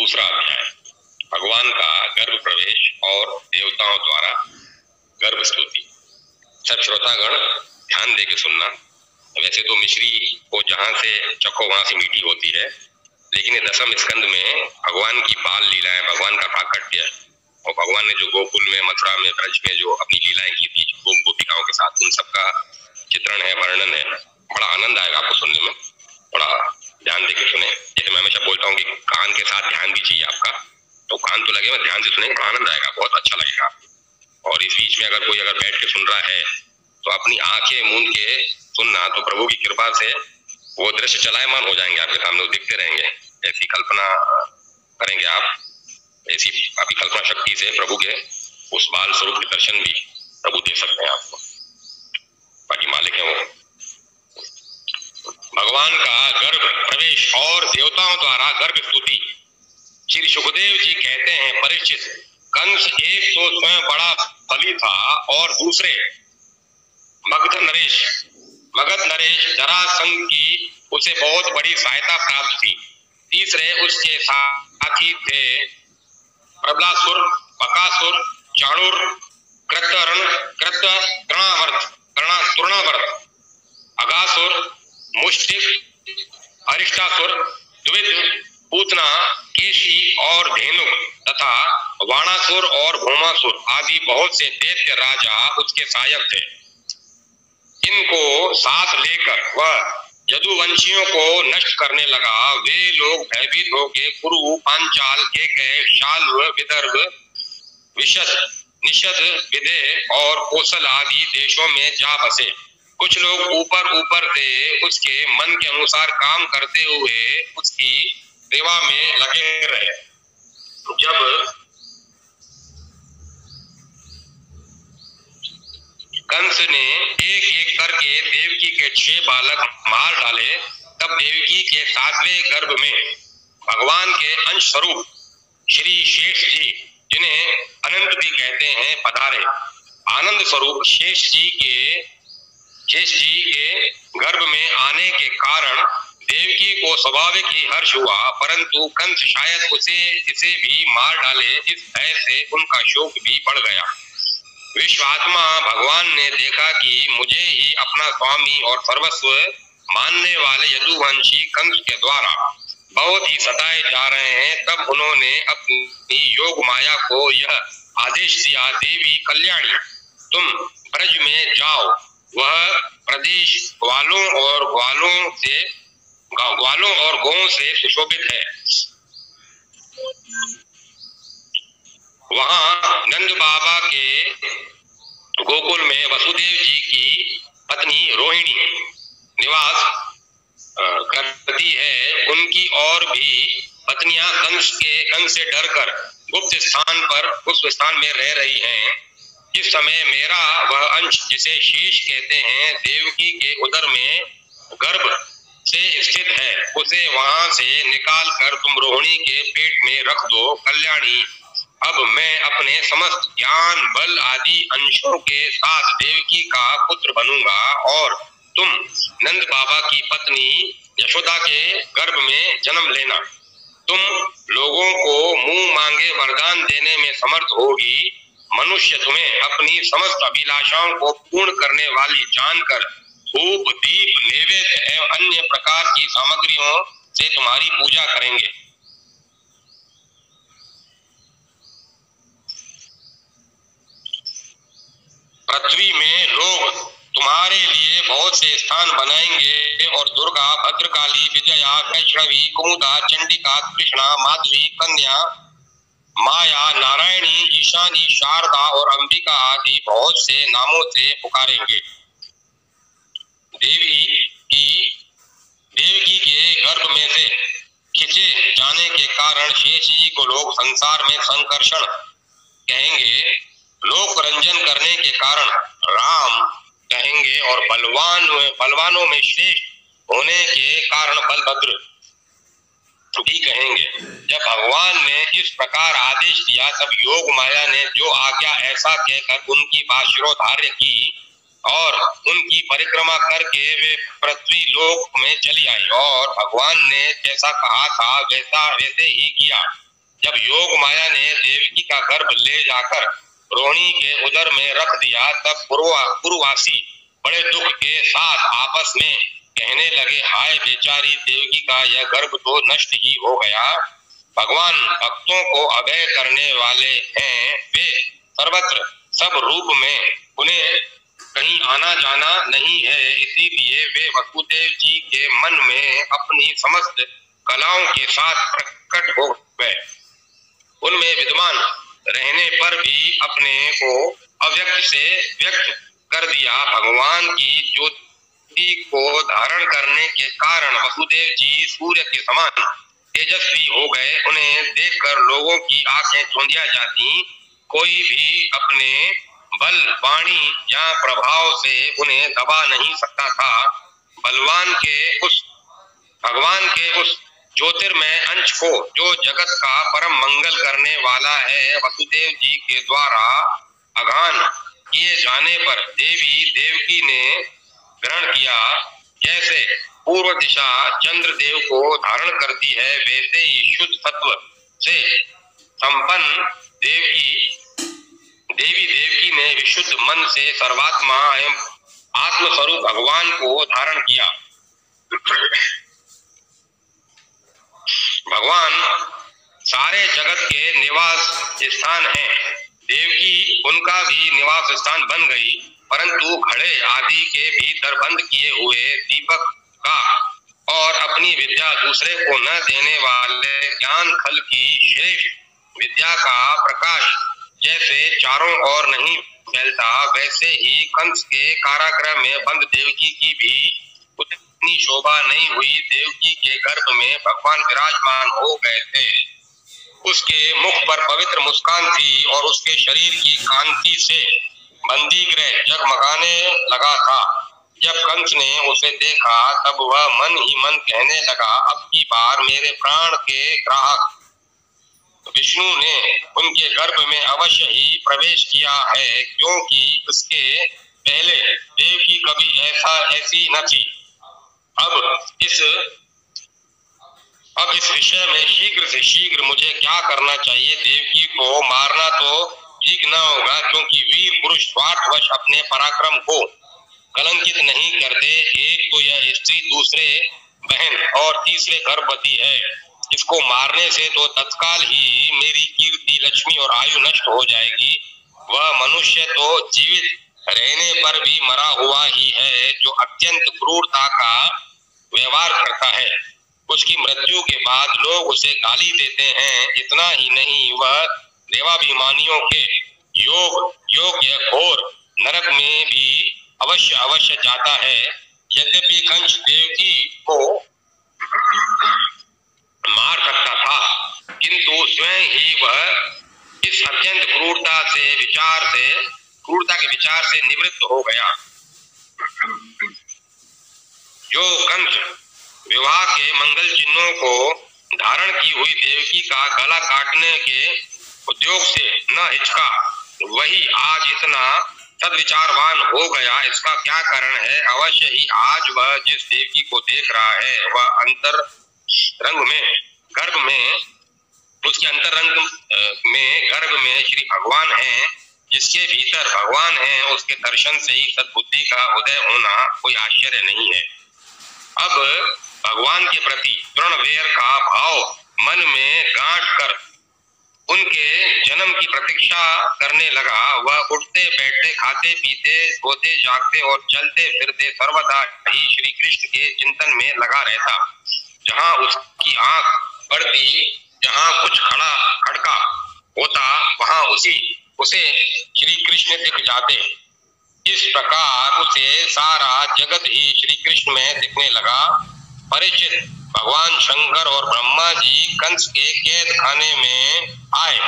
दूसरा अध्याय, भगवान का गर्भ प्रवेश और देवताओं द्वारा गर्भ स्तुति। सब श्रोतागण ध्यान देके सुनना। वैसे तो मिश्री को जहां से चखो वहां से मीठी होती है, लेकिन ये दसम स्कंद में भगवान की बाल लीलाएं, भगवान का काकट्य और भगवान ने जो गोकुल में, मथुरा में, ब्रज में जो अपनी लीलाएं की थी गोपिकाओं के साथ, उन सबका चित्रण है, वर्णन है। बड़ा आनंद आएगा आपको सुनने में, बड़ा ध्यान देके सुने। जैसे मैं हमेशा बोलता हूँ कि कान के साथ ध्यान भी चाहिए आपका, तो कान तो लगे, ध्यान से सुनेंगे तो आनंद आएगा, बहुत अच्छा लगेगा। और इस बीच में अगर कोई बैठ के सुन रहा है तो अपनी आंखें मूंद के सुनना, तो प्रभु की कृपा से वो दृश्य चलायमान हो जाएंगे आपके सामने, वो दिखते रहेंगे। ऐसी कल्पना करेंगे आप, ऐसी आपकी कल्पना शक्ति से प्रभु के उस बाल स्वरूप के दर्शन भी प्रभु दे सकते हैं आपको। बाकी मालिक है वो। भगवान का गर्भ प्रवेश और देवताओं द्वारा गर्भ स्तुति। श्री सुखदेव जी कहते हैं, परीक्षित, कंस एक तो स्वयं बड़ा बली था और दूसरे मगध नरेश जरासंध की उसे बहुत बड़ी सहायता प्राप्त थी। तीसरे उसके साथी थे प्रबलासुर, बकासुर, चाणूर, तृणावर्त, अगासुर, मुष्टिक, अरिष्टासुर, द्विविद, पूतना, केशी और धेनुक तथा वाणासुर और भौमासुर आदि बहुत से दैत्य राजा उसके सहायक थे। इनको साथ लेकर वह यदुवंशियों को नष्ट करने लगा। वे लोग भयभीत होकर कुरु, पांचाल, केकय, शाल्व, विदर्भ, विशद, निषद, विदेह और कोसल आदि देशों में जा बसे। कुछ लोग ऊपर से उसके मन के अनुसार काम करते हुए उसकी सेवा में लगे रहे। जब कंस ने एक एक करके देवकी के 6 बालक मार डाले, तब देवकी के 7वें गर्भ में भगवान के अंश स्वरूप श्री शेष जी, जिन्हें अनंत भी कहते हैं, पधारे। आनंद स्वरूप शेष जी के गर्भ में आने के कारण देवकी को स्वाभाविक ही हर्ष हुआ, परंतु कंस शायद इसे भी मार डाले, इस भय से उनका शोक भी बढ़ गया। विश्वात्मा भगवान ने देखा कि मुझे ही अपना स्वामी और सर्वस्व मानने वाले यदुवंशी कंस के द्वारा बहुत ही सताए जा रहे हैं, तब उन्होंने अपनी योग माया को यह आदेश दिया, देवी कल्याणी, तुम ब्रज में जाओ, वह प्रदेश ग्वालों और गौओं से सुशोभित है। वहां नंद बाबा के गोकुल में वसुदेव जी की पत्नी रोहिणी निवास करती है। उनकी और भी पत्नियां कंस से डरकर गुप्त स्थान में रह रही हैं। इस समय मेरा वह अंश, जिसे शेष कहते हैं, देवकी के उदर में गर्भ से स्थित है, उसे वहां से निकाल कर तुम रोहिणी के पेट में रख दो। कल्याणी, अब मैं अपने समस्त ज्ञान, बल आदि अंशों के साथ देवकी का पुत्र बनूंगा और तुम नंद बाबा की पत्नी यशोदा के गर्भ में जन्म लेना। तुम लोगों को मुंह मांगे वरदान देने में समर्थ होगी। मनुष्य तुम्हें अपनी समस्त अभिलाषाओं को पूर्ण करने वाली जानकर धूप, दीप, नैवेद्य एवं अन्य प्रकार की सामग्रियों से तुम्हारी पूजा करेंगे। पृथ्वी में लोग तुम्हारे लिए बहुत से स्थान बनाएंगे और दुर्गा, भद्रकाली, विजया, वैष्णवी, कुमुदा, चंडिका, कृष्णा, माधवी, कन्या, माया, नारायणी, ईशानी, शारदा और अंबिका आदि बहुत से नामों से पुकारेंगे। देवकी के गर्भ में से खींचे जाने के कारण शेष जी को लोग संसार में संकर्षण कहेंगे, लोक रंजन करने के कारण राम कहेंगे और बलवानों में श्रेष्ठ होने के कारण बलभद्र भी कहेंगे। जब भगवान ने इस प्रकार आदेश दिया, तब योग माया ने जो आज्ञा ऐसा कहकर उनकी बात शिरोधार्य की और उनकी परिक्रमा करके वे पृथ्वी लोक में चली आई और भगवान ने जैसा कहा था वैसे ही किया। जब योग माया ने देवकी का गर्भ ले जाकर रोहिणी के उदर में रख दिया, तब पुरवासी बड़े दुख के साथ आपस में कहने लगे, हाय बेचारी देवकी का यह गर्भ तो नष्ट ही हो गया। भगवान भक्तों को अभय करने वाले हैं, वे सर्वत्र सब रूप में, उन्हें कहीं आना जाना नहीं है, इसीलिए वे वसुदेव जी के मन में अपनी समस्त कलाओं के साथ प्रकट हो गए। उनमें विद्वान रहने पर भी अपने को अव्यक्त से व्यक्त कर दिया। भगवान की ज्योति को धारण करने के कारण वसुदेव जी सूर्य के समान तेजस्वी हो गए। उन्हें देखकर लोगों की आंखें चौंधिया जाती। कोई भी अपने बल, वाणी या प्रभाव से उन्हें दबा नहीं सकता था। भगवान के उस ज्योतिर्मय अंश को, जो जगत का परम मंगल करने वाला है, वसुदेव जी के द्वारा आगान किए जाने पर देवी देवकी ने ग्रहण किया। जैसे पूर्व दिशा चंद्रदेव को धारण करती है, वैसे ही शुद्ध तत्व से संपन्न देवी देवकी ने विशुद्ध मन से सर्वात्मा एवं आत्मस्वरूप भगवान को धारण किया। भगवान सारे जगत के निवास स्थान हैं। देवकी उनका भी निवास स्थान बन गई, परंतु घड़े आदि के भीतर बंद किए हुए दीपक का और अपनी विद्या दूसरे को न देने वाले ज्ञान खल की श्रेष्ठ विद्या का प्रकाश जैसे चारों ओर नहीं फैलता, वैसे ही कंस के कारागृह में बंद देवकी की भी उतनी शोभा नहीं हुई। देवकी के गर्भ में भगवान विराजमान हो गए थे। उसके मुख पर पवित्र मुस्कान थी और उसके शरीर की कांति से बंदीगृह जगमगाने लगा था। जब कंस ने उसे देखा, तब वह मन ही मन कहने लगा, अब की बार मेरे प्राण के ग्राहक विष्णु ने उनके गर्भ में अवश्य ही प्रवेश किया है, क्योंकि उसके पहले देवकी कभी ऐसी न थी। अब इस विषय में शीघ्र से शीघ्र मुझे क्या करना चाहिए? देवकी को मारना तो ठीक न होगा, क्योंकि वीर पुरुष स्वार्थवश अपने पराक्रम को कलंकित नहीं करते। एक तो यह स्त्री, दूसरे बहन और तीसरे गर्भवती है। इसको मारने से तो तत्काल ही मेरी कीर्ति, लक्ष्मी और आयु नष्ट हो जाएगी। वह मनुष्य तो जीवित रहने पर भी मरा हुआ ही है, जो अत्यंत क्रूरता का व्यवहार करता है। उसकी मृत्यु के बाद लोग उसे गाली देते हैं। इतना ही नहीं, वह देवाभिमानियों के योग्य घोर नरक में भी अवश्य जाता है। यद्यपि कंस देवकी को मार सकता था, किंतु स्वयं ही वह इस अत्यंत क्रूरता के विचार से निवृत्त हो गया। जो कंस विवाह के मंगल चिन्हों को धारण की हुई देवकी का गला काटने के उद्योग से न हिचका, वही आज इतना सद्विचारवान हो गया। इसका क्या कारण है? अवश्य ही आज वह जिस देवकी को देख रहा है, वह अंतरंग में गर्भ में श्री भगवान हैं। जिसके भीतर भगवान हैं, उसके दर्शन से ही सद्बुद्धि का उदय होना कोई आश्चर्य नहीं है। अब भगवान के प्रति दृढ़ वैर का भाव मन में गांठ कर उनके जन्म की प्रतीक्षा करने लगा। वह उठते बैठते, खाते पीते, सोते जागते और चलते फिरते सर्वदा ही श्री कृष्ण के चिंतन में लगा रहता। जहाँ उसकी आंख पड़ती, जहाँ कुछ खड़का होता, वहाँ उसे श्री कृष्ण दिख जाते। इस प्रकार उसे सारा जगत ही श्री कृष्ण में दिखने लगा। परिचित भगवान शंकर और ब्रह्मा जी कंस के कैद खाने में आए।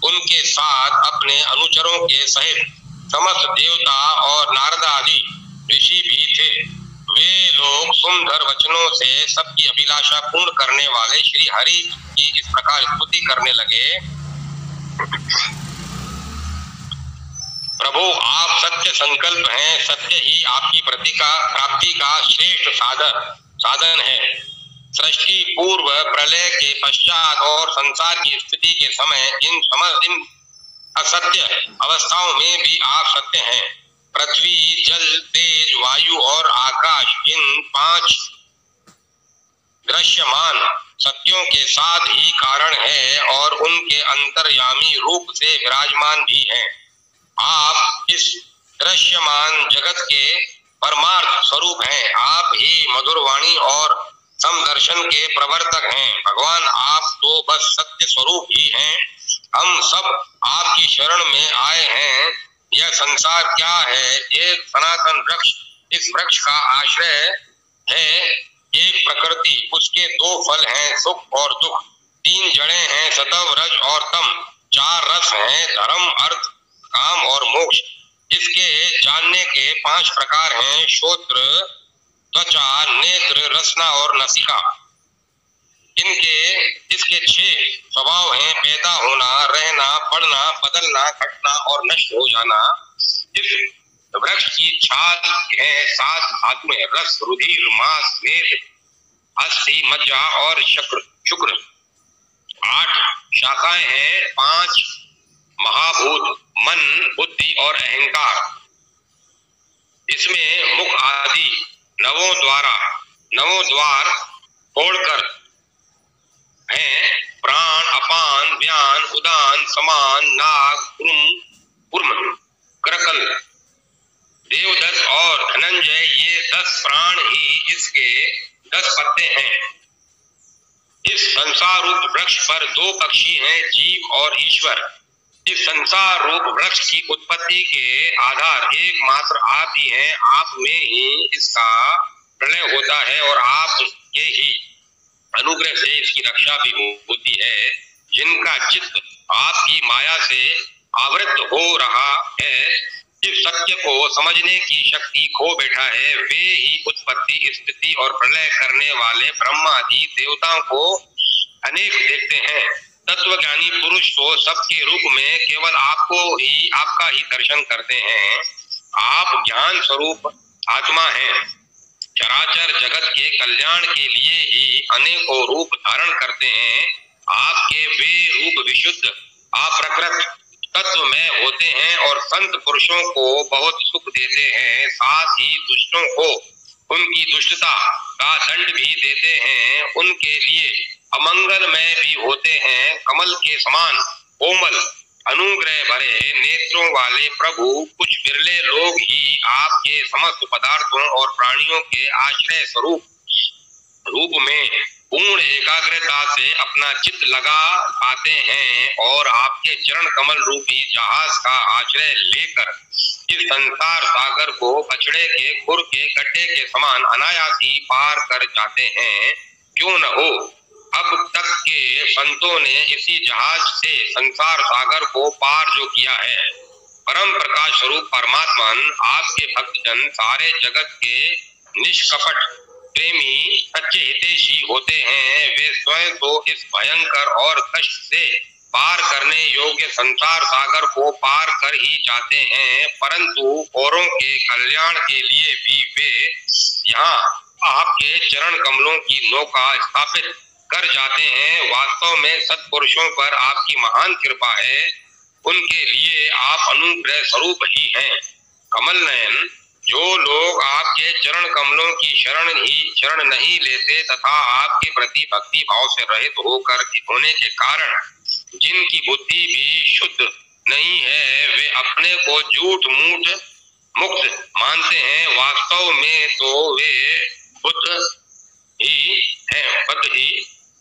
उनके साथ अपने अनुचरों के सहित समस्त देवता और नारद आदि ऋषि भी थे। वे लोग सुंदर वचनों से सबकी अभिलाषा पूर्ण करने वाले श्री हरि की इस प्रकार स्तुति करने लगे। प्रभु, आप सत्य संकल्प हैं। सत्य ही आपकी प्राप्ति का श्रेष्ठ साधन है। सृष्टि पूर्व, प्रलय के पश्चात और संसार की स्थिति के समय इन असत्य अवस्थाओं में भी आप सत्य हैं। पृथ्वी, जल, तेज, वायु और आकाश इन 5 दृश्यमान सत्यों के साथ ही कारण है और उनके अंतर्यामी रूप से विराजमान भी हैं। आप इस दृश्यमान जगत के परमार्थ स्वरूप हैं। आप ही मधुर वाणी और समदर्शन के प्रवर्तक हैं। भगवान, आप तो बस सत्य स्वरूप ही हैं। हम सब आपकी शरण में आए हैं। यह संसार क्या है? एक सनातन वृक्ष। इस वृक्ष का आश्रय है एक प्रकृति, उसके 2 फल हैं, सुख और दुख। 3 जड़ें हैं, सत्व, रज और तम। 4 रस हैं, धर्म, अर्थ, काम और मोक्ष। इसके जानने के 5 प्रकार हैं, श्रोत्र, त्वचा, नेत्र, रसना और नसिका। इसके 6 स्वभाव हैं, पैदा होना, रहना, पढ़ना, बदलना, घटना और नष्ट हो जाना। इस वृक्ष की छाल है 7 धातुएं, रस, रुधिर, मांस, मेद, अस्थि, मज्जा और शुक्र। 8 शाखाएं हैं, 5 महाभूत, मन, बुद्धि और अहंकार। इसमें मुख आदि 9 द्वार तोड़कर हैं, प्राण, अपान, व्यान, उदान, समान, नाग, कूर्म, करकल, देवदत्त और धनंजय, ये 10 प्राण ही इसके 10 पत्ते हैं। इस संसार रूप वृक्ष पर 2 पक्षी हैं, जीव और ईश्वर। इस संसार रूप वृक्ष की उत्पत्ति के आधार एकमात्र आप ही हैं। आप में ही इसका प्रलय होता है और आप के ही अनुग्रह से इसकी रक्षा भी होती है। जिनका चित्त आपकी माया से आवृत हो रहा है, जिस सत्य को समझने की शक्ति खो बैठा है, वे ही उत्पत्ति, स्थिति और प्रलय करने वाले ब्रह्मादि देवताओं को अनेक देखते हैं। तत्वज्ञानी पुरुष तो सबके रूप में केवल आपका ही दर्शन करते हैं। आप ज्ञान स्वरूप आत्मा हैं। चराचर जगत के कल्याण के लिए ही अनेकों रूप धारण करते हैं। आपके वे रूप विशुद्ध, अप्रकृत तत्व में होते हैं और संत पुरुषों को बहुत सुख देते हैं। साथ ही दुष्टों को उनकी दुष्टता का दंड भी देते हैं। उनके लिए अमंगल में भी होते हैं। कमल के समान कोमल, अनुग्रह भरे नेत्रों वाले प्रभु कुछ बिरले लोग ही आपके समस्त पदार्थों और प्राणियों के आश्रय स्वरूप रूप में पूर्ण एकाग्रता से अपना चित्त लगा पाते हैं और आपके चरण कमल रूपी जहाज का आश्रय लेकर इस संसार सागर को बछड़े के खुर के गड्ढे के समान अनायास ही पार कर जाते हैं। क्यों न हो, अब तक के संतों ने इसी जहाज से संसार सागर को पार जो किया है। परम प्रकाश स्वरूप परमात्मन आपके भक्तजन सारे जगत के निष्कपट प्रेमी सच्चे हितैषी होते हैं। वे स्वयं तो इस भयंकर और कष्ट से पार करने योग्य संसार सागर को पार कर ही जाते हैं, परंतु औरों के कल्याण के लिए भी वे यहाँ आपके चरण कमलों की नौका स्थापित कर जाते हैं। वास्तव में सत्पुरुषों पर आपकी महान कृपा है। उनके लिए आप अनुग्रह स्वरूप ही हैं। कमल नयन, जो लोग आपके चरण कमलों की शरण नहीं लेते तथा आपके प्रति भक्ति भाव से रहित होने के कारण जिनकी बुद्धि भी शुद्ध नहीं है, वे अपने को झूठ मूठ मुक्त मानते हैं। वास्तव में तो वे बुद्ध ही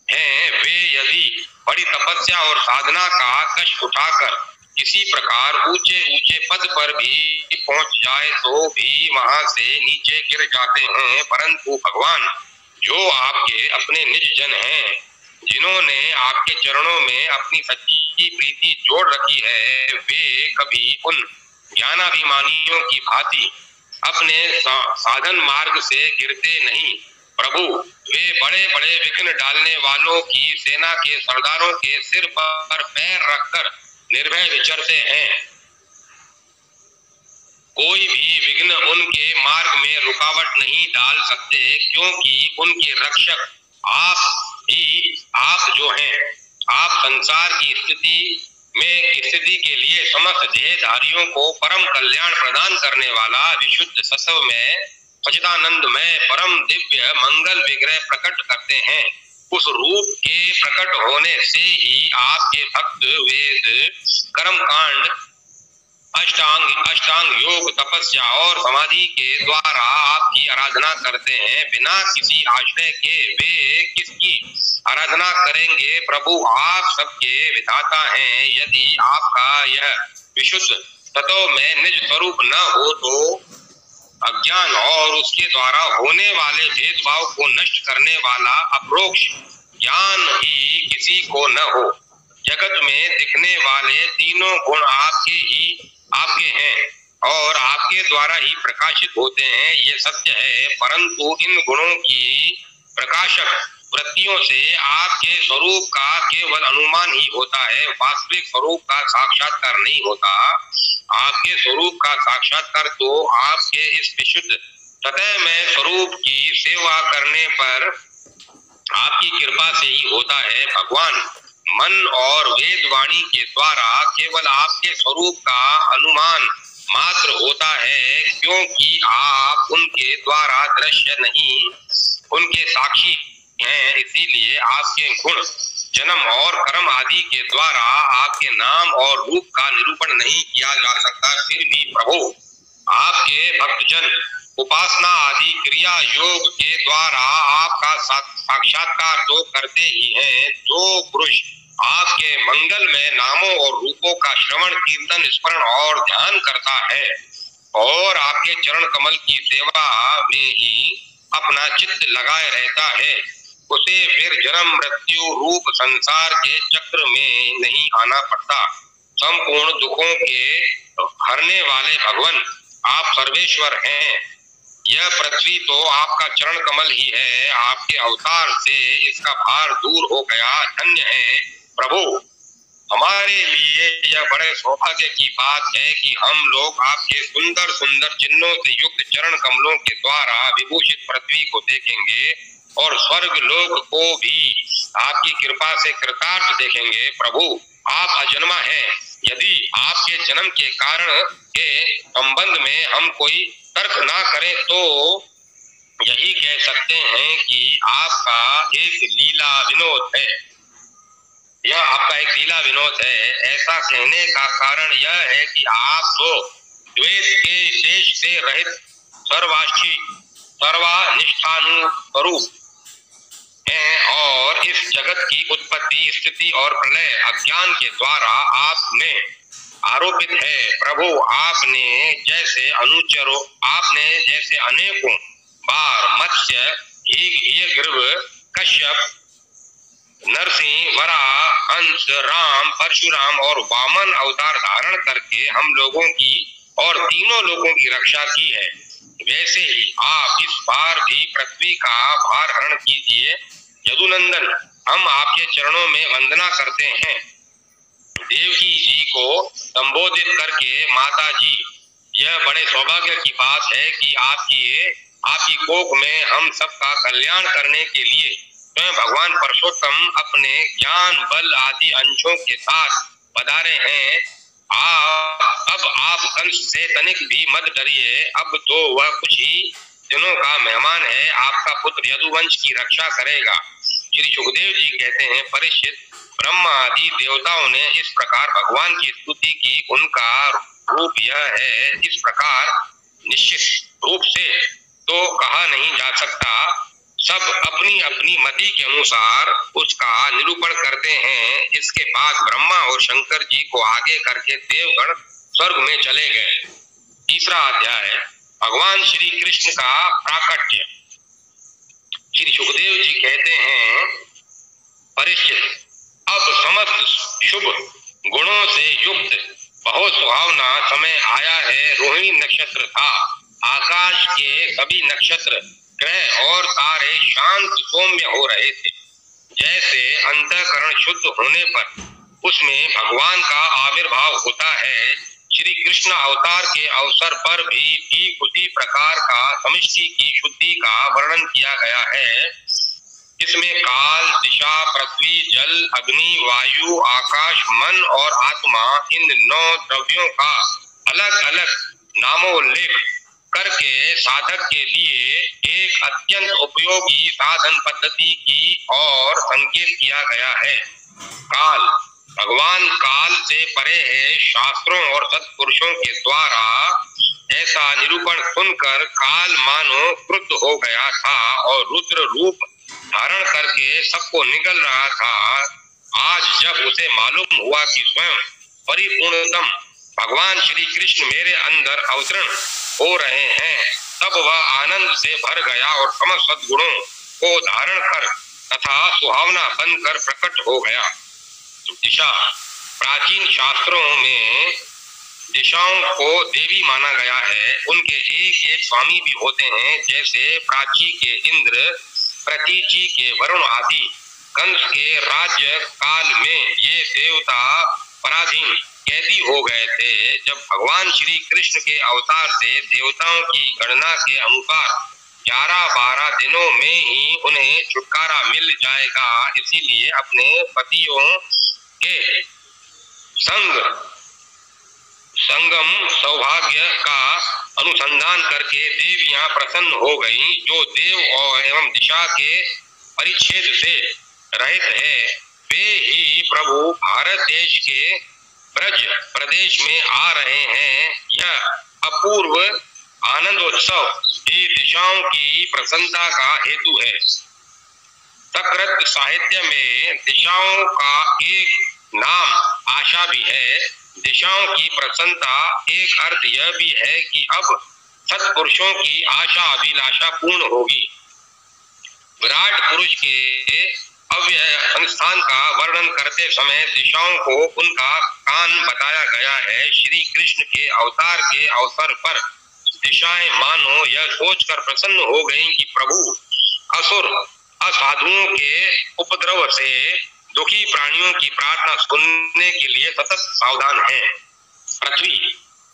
हैं। वे यदि बड़ी तपस्या और साधना का कष्ट उठाकर किसी प्रकार ऊंचे ऊंचे पद पर भी पहुंच जाए तो भी वहां से नीचे गिर जाते हैं, परंतु भगवान जो आपके अपने निज जन हैं, जिन्होंने आपके चरणों में अपनी सच्ची प्रीति जोड़ रखी है, वे कभी उन ज्ञानाभिमानियों की भांति अपने साधन मार्ग से गिरते नहीं। प्रभु, वे बड़े बड़े विघ्न डालने वालों की सेना के सरदारों के सिर पर पैर रखकर निर्भय विचरते हैं। कोई भी विघ्न उनके मार्ग में रुकावट नहीं डाल सकते, क्योंकि उनके रक्षक आप जो हैं, आप संसार की स्थिति के लिए समस्त देहधारियों को परम कल्याण प्रदान करने वाला विशुद्ध सत्व में सच्चिदानंद में परम दिव्य मंगल विग्रह प्रकट करते हैं। उस रूप के प्रकट होने से ही आपके भक्त वेद, कर्म कांड, अष्टांग योग, तपस्या और समाधि के द्वारा आपकी आराधना करते हैं। बिना किसी आश्रय के वे किसकी आराधना करेंगे? प्रभु आप सबके विधाता हैं। यदि आपका यह विशुद्ध तत्व में निज स्वरूप न हो तो अज्ञान और उसके द्वारा होने वाले भेदभाव को नष्ट करने वाला अपरोक्ष ज्ञान ही किसी को न हो। जगत में दिखने वाले तीनों गुण आपके हैं और आपके द्वारा ही प्रकाशित होते हैं, ये सत्य है। परंतु इन गुणों की प्रकाशक वृत्तियों से आपके स्वरूप का केवल अनुमान ही होता है, वास्तविक स्वरूप का साक्षात्कार नहीं होता। आपके स्वरूप का साक्षात्कार तो आपके इस विशुद्ध सतह में स्वरूप की सेवा करने पर आपकी कृपा से ही होता है। भगवान मन और वेद वाणी के द्वारा केवल आपके स्वरूप का अनुमान मात्र होता है, क्योंकि आप उनके द्वारा दृश्य नहीं, उनके साक्षी हैं। इसीलिए आपके गुण, जन्म और कर्म आदि के द्वारा आपके नाम और रूप का निरूपण नहीं किया जा सकता। फिर भी प्रभु आपके भक्तजन उपासना आदि क्रिया योग के द्वारा आपका साक्षात्कार तो करते ही हैं। जो पुरुष आपके मंगल में नामों और रूपों का श्रवण, कीर्तन, स्मरण और ध्यान करता है और आपके चरण कमल की सेवा में ही अपना चित्त लगाए रहता है, उसे फिर जन्म मृत्यु रूप संसार के चक्र में नहीं आना पड़ता। संपूर्ण दुखों के हरने वाले भगवान आप सर्वेश्वर हैं। यह पृथ्वी तो आपका चरण कमल ही है। आपके अवतार से इसका भार दूर हो गया। धन्य है प्रभु। हमारे लिए यह बड़े सौभाग्य की बात है कि हम लोग आपके सुंदर सुंदर चिन्हों से युक्त चरण कमलों के द्वारा विभूषित पृथ्वी को देखेंगे और स्वर्ग लोक को भी आपकी कृपा से कृतार्थ देखेंगे। प्रभु आप अजन्मा हैं। यदि आपके जन्म के कारण के संबंध में हम कोई तर्क ना करें तो यही कह सकते हैं कि आपका एक लीला विनोद है। यह आपका एक लीला विनोद है। ऐसा कहने का कारण यह है कि आप तो द्वेष के शेष से रहित सर्वनिष्ठानुरूप हैं और इस जगत की उत्पत्ति, स्थिति और प्रलय अज्ञान के द्वारा आप में आरोपित है। प्रभु आपने जैसे अनेकों बार मत्स्य, हीग, कश्यप, नरसिंह, वराह, हंस, राम, परशुराम और वामन अवतार धारण करके हम लोगों की और तीनों लोगों की रक्षा की है, वैसे ही आप इस बार भी पृथ्वी का भार हरण कीजिए। यदुनंदन, हम आपके चरणों में वंदना करते हैं। देवकी जी को संबोधित करके माता जी, यह बड़े सौभाग्य की बात है कि आपकी कोख में हम सबका कल्याण करने के लिए स्वयं भगवान परशुराम अपने ज्ञान, बल आदि अंशों के साथ पधारे हैं। अब आप कंस से तनिक भी मत डरिए। अब तो वह कुछ ही दिनों का मेहमान है। आपका पुत्र यदुवंश की रक्षा करेगा। श्री सुखदेव जी कहते हैं, परीक्षित, ब्रह्मा आदि देवताओं ने इस प्रकार भगवान की स्तुति की। उनका रूप यह है, इस प्रकार निश्चित रूप से तो कहा नहीं जा सकता। सब अपनी अपनी मति के अनुसार उसका निरूपण करते हैं। इसके बाद ब्रह्मा और शंकर जी को आगे करके देवगण स्वर्ग में चले गए। तीसरा अध्याय, भगवान श्री कृष्ण का प्राकट्य। श्री सुखदेव जी कहते हैं, परीक्षित, अब समस्त शुभ गुणों से युक्त बहुत सुहावना समय आया है। रोहिणी नक्षत्र था। आकाश के सभी नक्षत्र, ग्रह और तारे शांत सौम्य हो रहे थे। जैसे अंतःकरण शुद्ध होने पर उसमें भगवान का आविर्भाव होता है, श्री कृष्ण अवतार के अवसर पर भी ठीक उसी प्रकार का समिष्टि की शुद्धि का वर्णन किया गया है। इसमें काल, दिशा, पृथ्वी, जल, अग्नि, वायु, आकाश, मन और आत्मा, इन 9 द्रव्यों का अलग अलग नामोल्लेख करके साधक के लिए एक अत्यंत उपयोगी साधन पद्धति की और संकेत किया गया है। काल, भगवान काल से परे है। शास्त्रों और सत्पुरुषों के द्वारा ऐसा निरूपण सुनकर काल मानो क्रुद्ध हो गया था और रुद्र रूप धारण करके सबको निगल रहा था। आज जब उसे मालूम हुआ कि स्वयं परिपूर्णतम भगवान श्री कृष्ण मेरे अंदर अवतरण हो रहे हैं, तब वह आनंद से भर गया और समस्त सद्गुणों को धारण कर तथा सुहावना बनकर प्रकट हो गया। दिशा, प्राचीन शास्त्रों में दिशाओं को देवी माना गया है। उनके एक एक स्वामी भी होते हैं, जैसे प्राची के इंद्र, प्रतीची के वरुण आदि। कंस के राज्य काल में ये देवता पराधीन कैदी हो गए थे। जब भगवान श्री कृष्ण के अवतार से देवताओं की गणना के अनुसार 11-12 दिनों में ही उन्हें छुटकारा मिल जाएगा, इसीलिए अपने पतियों के संगम सौभाग्य का अनुसंधान करके देवियां प्रसन्न हो गईं। जो देव और एवं दिशा के परिच्छेद से रहित है, वे ही प्रभु भारत देश के ब्रज प्रदेश में आ रहे हैं। यह अपूर्व आनंदोत्सव ही दिशाओं की प्रसन्नता का हेतु है। सकृत साहित्य में दिशाओं का एक नाम आशा भी है। दिशाओं की प्रसन्नता एक अर्थ यह भी है कि अब सत्पुरुषों की आशा अभिलाषा पूर्ण होगी। विराट पुरुष के अव्यय संस्थान का वर्णन करते समय दिशाओं को उनका कान बताया गया है। श्री कृष्ण के अवतार के अवसर पर दिशाएं मानो यह सोचकर प्रसन्न हो गईं कि प्रभु असुर असाधुओं के उपद्रव से दुखी प्राणियों की प्रार्थना सुनने के लिए सतत सावधान है। पृथ्वी,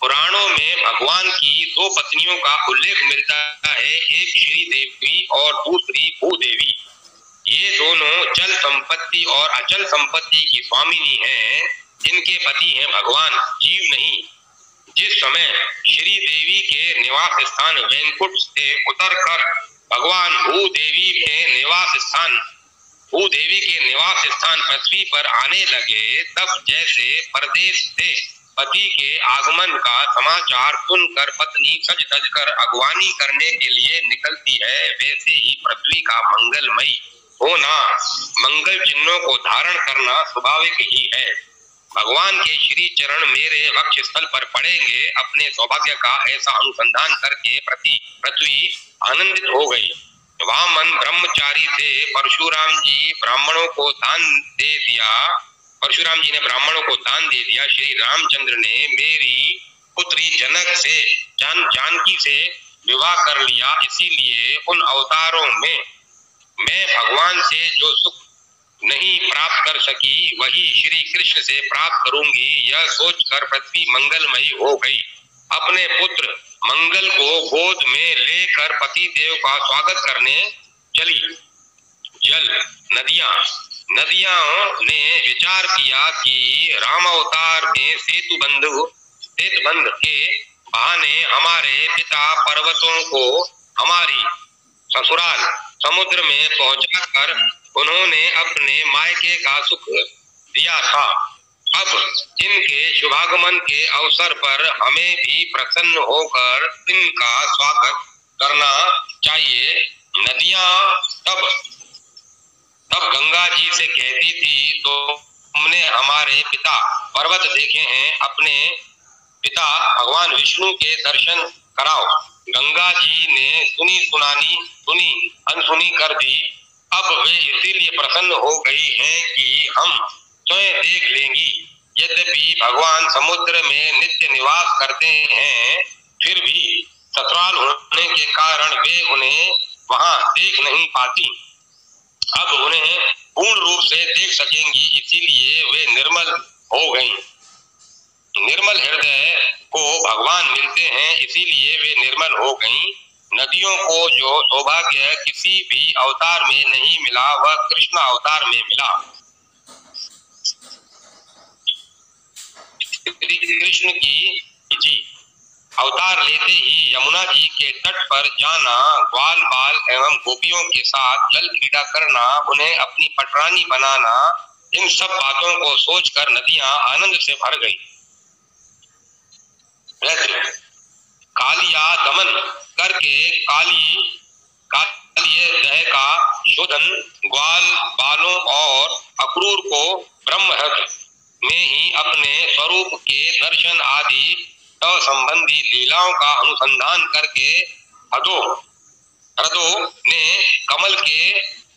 पुराणों में भगवान की 2 पत्नियों का उल्लेख मिलता है, एक श्री देवी और दूसरी भूदेवी। ये दोनों चल संपत्ति और अचल संपत्ति की स्वामिनी हैं। इनके पति हैं भगवान, जीव नहीं। जिस समय श्री देवी के निवास स्थान वैकुंठ से उतरकर भगवान भूदेवी के निवास स्थान पृथ्वी पर आने लगे, तब जैसे परदेश से पति के आगमन का समाचार सुनकर पत्नी सज धज कर अगवानी करने के लिए निकलती है, वैसे ही पृथ्वी का मंगलमयी होना, मंगल चिन्हों को धारण करना स्वाभाविक ही है। भगवान के श्री चरण मेरे वक्ष स्थल पर पड़ेंगे। अपने सौभाग्य का ऐसा अनुसंधान करके पृथ्वी आनंदित हो गई। वामन ब्रह्मचारी थे। परशुराम जी ने ब्राह्मणों को दान दे दिया। श्री रामचंद्र ने मेरी पुत्री जानकी से विवाह कर लिया। इसीलिए उन अवतारों में मैं भगवान से जो सुख नहीं प्राप्त कर सकी, वही श्री कृष्ण से प्राप्त करूंगी। यह सोचकर पृथ्वी मंगलमयी हो गई। अपने पुत्र मंगल को गोद में लेकर पति देव का स्वागत करने चली। जल, नदियां ने विचार किया कि राम अवतार में सेतु बंध के बहाने हमारे पिता पर्वतों को हमारी ससुराल समुद्र में पहुंचाकर उन्होंने अपने मायके का सुख दिया था। अब इनके शुभागमन के अवसर पर हमें भी प्रसन्न होकर इनका स्वागत करना चाहिए। नदियां तब गंगा जी से कहती थी, तो हमने हमारे पिता पर्वत देखे हैं, अपने पिता भगवान विष्णु के दर्शन कराओ। गंगा जी ने सुनी अनसुनी कर दी। अब वे इसीलिए प्रसन्न हो गई हैं कि हम स्वयं देख लेंगी। यद्यपि भगवान समुद्र में नित्य निवास करते हैं, फिर भी ससुराल होने के कारण वे उन्हें वहां देख नहीं पाती। अब उन्हें पूर्ण रूप से देख सकेंगी, इसीलिए वे निर्मल हो गईं। निर्मल हृदय को भगवान मिलते हैं, इसीलिए वे निर्मल हो गईं। नदियों को जो सौभाग्य किसी भी अवतार में नहीं मिला वह कृष्ण अवतार में मिला। श्री कृष्ण की जी अवतार लेते ही यमुना जी के तट पर जाना, ग्वाल बाल एवं गोपियों के साथ जल क्रीड़ा करना, उन्हें अपनी पटरानी बनाना, इन सब बातों को सोचकर नदियां आनंद से भर गई। कालिया दमन करके कालिय दह का शोधन, ग्वाल बालों और अक्रूर को ब्रह्महत्या में ही अपने स्वरूप के दर्शन आदि संबंधी लीलाओं का अनुसंधान करके हृदों ने कमल के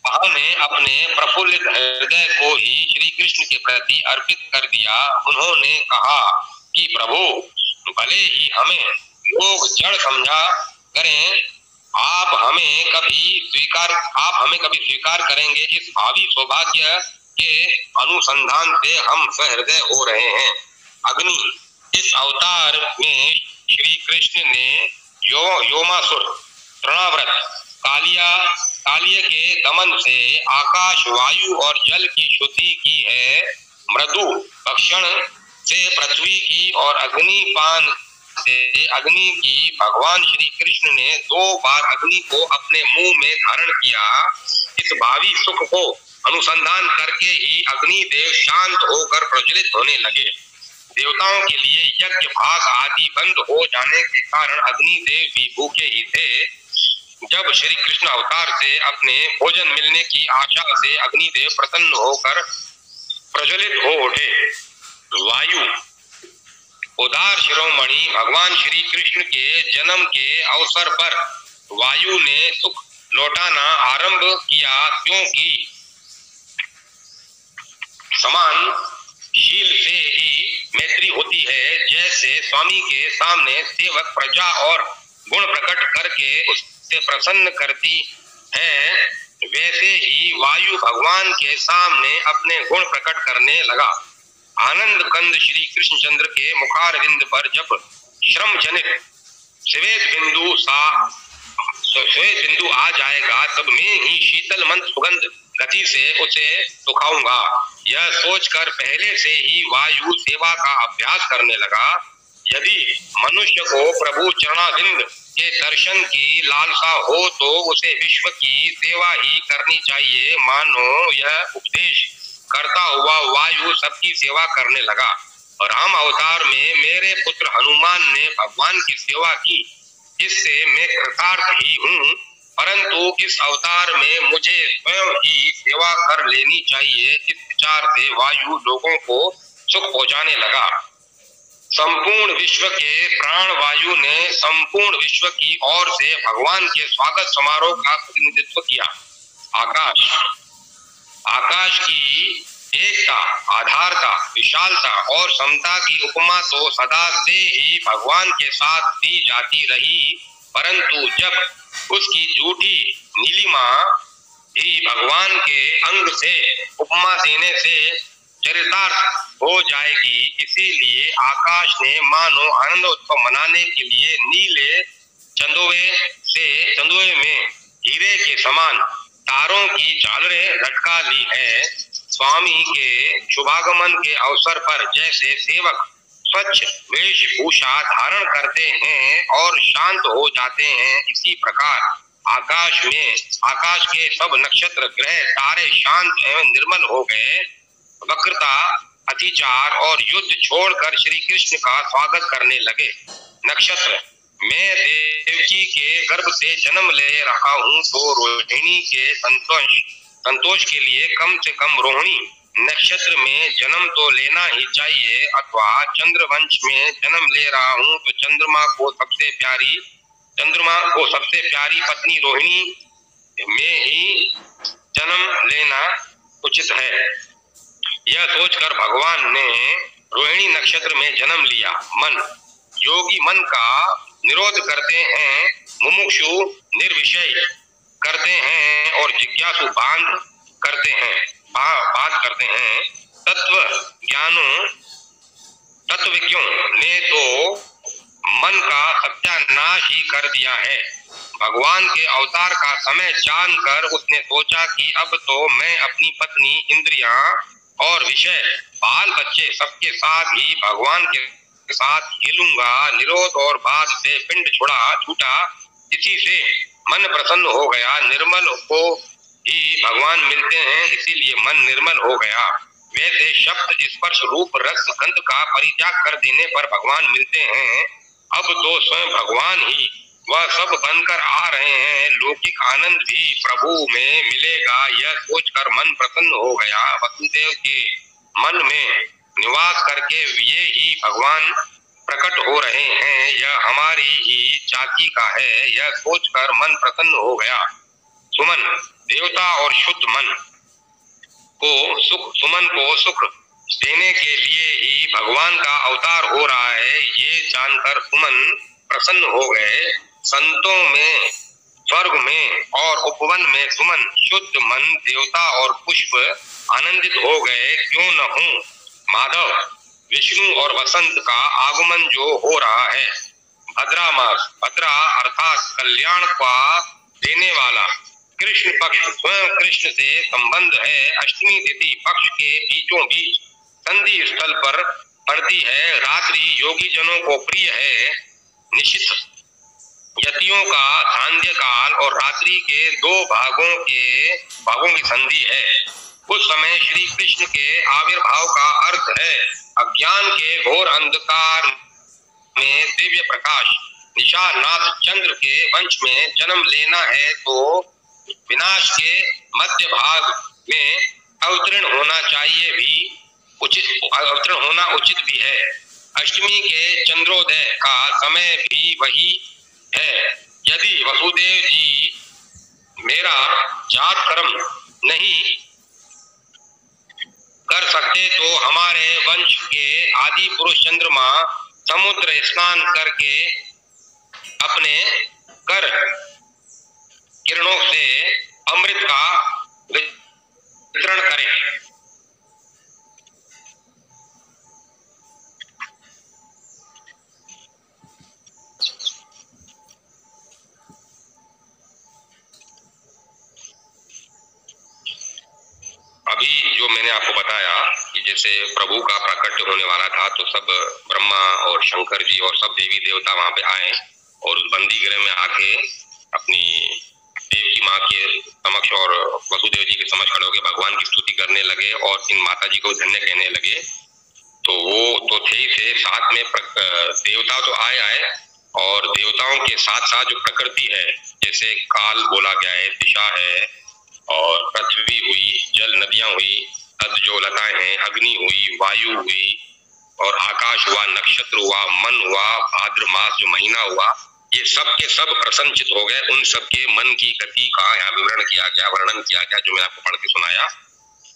बहाने अपने प्रफुल्लित हृदय को ही श्री कृष्ण के प्रति अर्पित कर दिया। उन्होंने कहा कि प्रभु, भले ही हमें लोग जड़ समझा करें, आप हमें कभी स्वीकार करेंगे। इस भावी सौभाग्य के अनुसंधान से हम सहृदय हो रहे हैं। अग्नि, इस अवतार में श्री कृष्ण ने योमासुर, तृणाव्रत, कालिय के दमन से आकाश, वायु और जल की शुद्धि की है। मृदु भक्षण से पृथ्वी की और अग्निपान से अग्नि की भगवान श्री कृष्ण ने 2 बार अग्नि को अपने मुंह में धारण किया। इस भावी सुख को अनुसंधान करके ही अग्नि देव शांत होकर प्रज्वलित होने लगे। देवताओं के लिए यज्ञ भाग आदि बंद हो जाने के कारण अग्नि देव भी भूखे ही थे। जब श्री कृष्ण अवतार से अपने भोजन मिलने की आशा से अग्नि देव प्रसन्न होकर प्रज्वलित हो उठे। वायु, उदार शिरोमणि भगवान श्री कृष्ण के जन्म के अवसर पर वायु ने सुख लौटाना आरंभ किया, क्योंकि समान शील से ही मैत्री होती है। जैसे स्वामी के सामने सेवक प्रजा और गुण प्रकट करके उससे प्रसन्न करती है, वैसे ही वायु भगवान के सामने अपने गुण प्रकट करने लगा। आनंद कंद श्री कृष्णचंद्र के मुखारविंद पर जब श्रम जनित श्वेत बिंदु आ जाएगा, तब मैं ही शीतल मंद सुगंध गति से उसे सुखाऊंगा। यह सोचकर पहले से ही वायु सेवा का अभ्यास करने लगा। यदि मनुष्य को प्रभु चरणारविंद के दर्शन की लालसा हो तो उसे विश्व की सेवा ही करनी चाहिए। मानो यह उपदेश करता हुआ वायु सबकी सेवा करने लगा। राम अवतार में मेरे पुत्र हनुमान ने भगवान की सेवा की, इससे मैं कृतार्थ ही हूँ, परंतु इस अवतार में मुझे स्वयं ही सेवा कर लेनी चाहिए। इस विचार से वायु लोगों को सुख पहुंचाने लगा। संपूर्ण विश्व के प्राण वायु ने संपूर्ण विश्व की ओर से भगवान के स्वागत समारोह का प्रतिनिधित्व किया। आकाश की एकता, आधारता, विशालता और समता की उपमा तो सदा से ही भगवान के साथ दी जाती रही, परंतु जब उसकी झूठी नीलिमा ही भगवान के अंग से उपमा देने से चरितार्थ हो जाएगी। इसीलिए आकाश ने मानो आनंद उत्सव मनाने के लिए नीले चंदोए में हीरे के समान तारों की झालरें लटका ली है। स्वामी के शुभागमन के अवसर पर जैसे सेवक स्वच्छ वेशभूषा धारण करते हैं और शांत हो जाते हैं, इसी प्रकार आकाश के सब नक्षत्र, ग्रह, तारे शांत एवं निर्मल हो गए। वक्रता, अतिचार और युद्ध छोड़कर श्री कृष्ण का स्वागत करने लगे। नक्षत्र, मैं देवकी के गर्भ से जन्म ले रहा हूँ, तो रोहिणी के संतोष के लिए कम से कम रोहिणी नक्षत्र में जन्म तो लेना ही चाहिए, अथवा चंद्रवंश में जन्म ले रहा हूँ तो चंद्रमा को सबसे प्यारी पत्नी रोहिणी में ही जन्म लेना उचित है। यह सोचकर भगवान ने रोहिणी नक्षत्र में जन्म लिया। मन, योगी मन का निरोध करते हैं, मुमुक्षु निर्विषय करते हैं और जिज्ञासु बात करते हैं। तत्वज्ञों ने तो मन का सत्यानाश ही कर दिया है। भगवान के अवतार का समय जानकर उसने सोचा कि अब तो मैं अपनी पत्नी, इंद्रियां और विषय, बाल बच्चे सबके साथ ही भगवान के साथ हिलूंगा। निरोध और बाद से पिंड छूटा, इसी से मन प्रसन्न हो गया। निर्मल को ही भगवान मिलते हैं, इसीलिए मन निर्मल हो गया। वैसे शब्द, स्पर्श, रूप, रस, गंध का परित्याग कर देने पर भगवान मिलते हैं। अब तो स्वयं भगवान ही वह सब बनकर आ रहे हैं। लौकिक आनंद भी प्रभु में मिलेगा, यह सोचकर मन प्रसन्न हो गया। वसुदेव के मन में निवास करके ये ही भगवान प्रकट हो रहे हैं, यह हमारी ही जाति का है, यह सोचकर मन प्रसन्न हो गया। सुमन, देवता और शुद्ध मन को सुख, सुमन को सुख देने के लिए ही भगवान का अवतार हो रहा है, ये जानकर सुमन प्रसन्न हो गए। संतों में, स्वर्ग में और उपवन में सुमन, शुद्ध मन, देवता और पुष्प आनंदित हो गए। क्यों न हूँ माधव, विष्णु और वसंत का आगमन जो हो रहा है। भद्रा मास, भद्रा अर्थात कल्याण का देने वाला। कृष्ण पक्ष, स्वयं कृष्ण से संबंध है। अष्टमी तिथि पक्ष के बीचों बीच संधि स्थल पर पड़ती है। रात्रि योगी जनों को प्रिय है। निश्चित यतियों का सांध्य काल और रात्रि के दो भागों की संधि है। उस समय श्री कृष्ण के आविर्भाव का अर्थ है अज्ञान के घोर अंधकार में दिव्य प्रकाश। निशानाथ चंद्र के वंश में जन्म लेना है तो विनाश के मध्य भाग में अवतरण होना चाहिए भी अवतरण होना उचित भी है। अष्टमी के चंद्रोदय का समय भी वही है। यदि वसुदेव जी मेरा जात कर्म नहीं कर सकते तो हमारे वंश के आदि पुरुष चंद्रमा समुद्र स्नान करके अपने कर किरणों से अमृत का वितरण करें। अभी जो मैंने आपको बताया कि जैसे प्रभु का प्रकट होने वाला था तो सब ब्रह्मा और शंकर जी और सब देवी देवता वहां पे आए और उस बंदी गृह में आके अपनी देवकी माँ के समक्ष और वसुदेव जी के समक्ष खड़े होकर भगवान की स्तुति करने लगे और इन माता जी को धन्य कहने लगे। तो वो तो थे ही थे, साथ में देवता तो आए और देवताओं के साथ साथ जो प्रकृति है, जैसे काल बोला गया है, दिशा है और पृथ्वी हुई, जल नदियां हुई, अद जो लताएं हैं, अग्नि हुई, वायु हुई और आकाश हुआ, नक्षत्र हुआ, मन हुआ, भाद्र मास जो महीना हुआ, ये सब के सब प्रसन्नचित हो गए। उन सब के मन की गति का यहाँ विवरण किया गया, वर्णन किया गया, जो मैंने आपको पढ़ के सुनाया।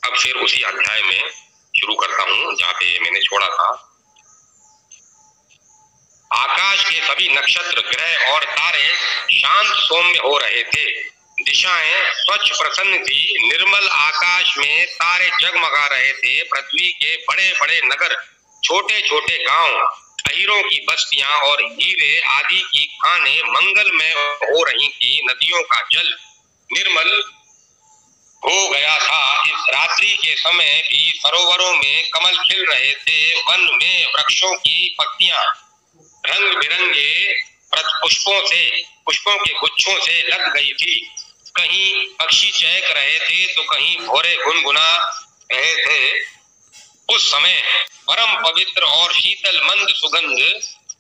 अब फिर उसी अध्याय में शुरू करता हूँ जहाँ पे मैंने छोड़ा था। आकाश के सभी नक्षत्र, ग्रह और तारे शांत सौम्य हो रहे थे। दिशाएं स्वच्छ प्रसन्न थी। निर्मल आकाश में तारे जगमगा रहे थे। पृथ्वी के बड़े बड़े नगर, छोटे छोटे गांव, अहीरों की बस्तियां और हीरे आदि की खानें मंगलमय हो रही थी। नदियों का जल निर्मल हो गया था। इस रात्रि के समय भी सरोवरों में कमल खिल रहे थे। वन में वृक्षों की पत्तियां रंग बिरंगे पुष्पों के गुच्छों से लग गई थी। कहीं पक्षी चहक रहे थे तो कहीं भौरे गुनगुना रहे थे। उस समय परम पवित्र और शीतल मंद सुगंध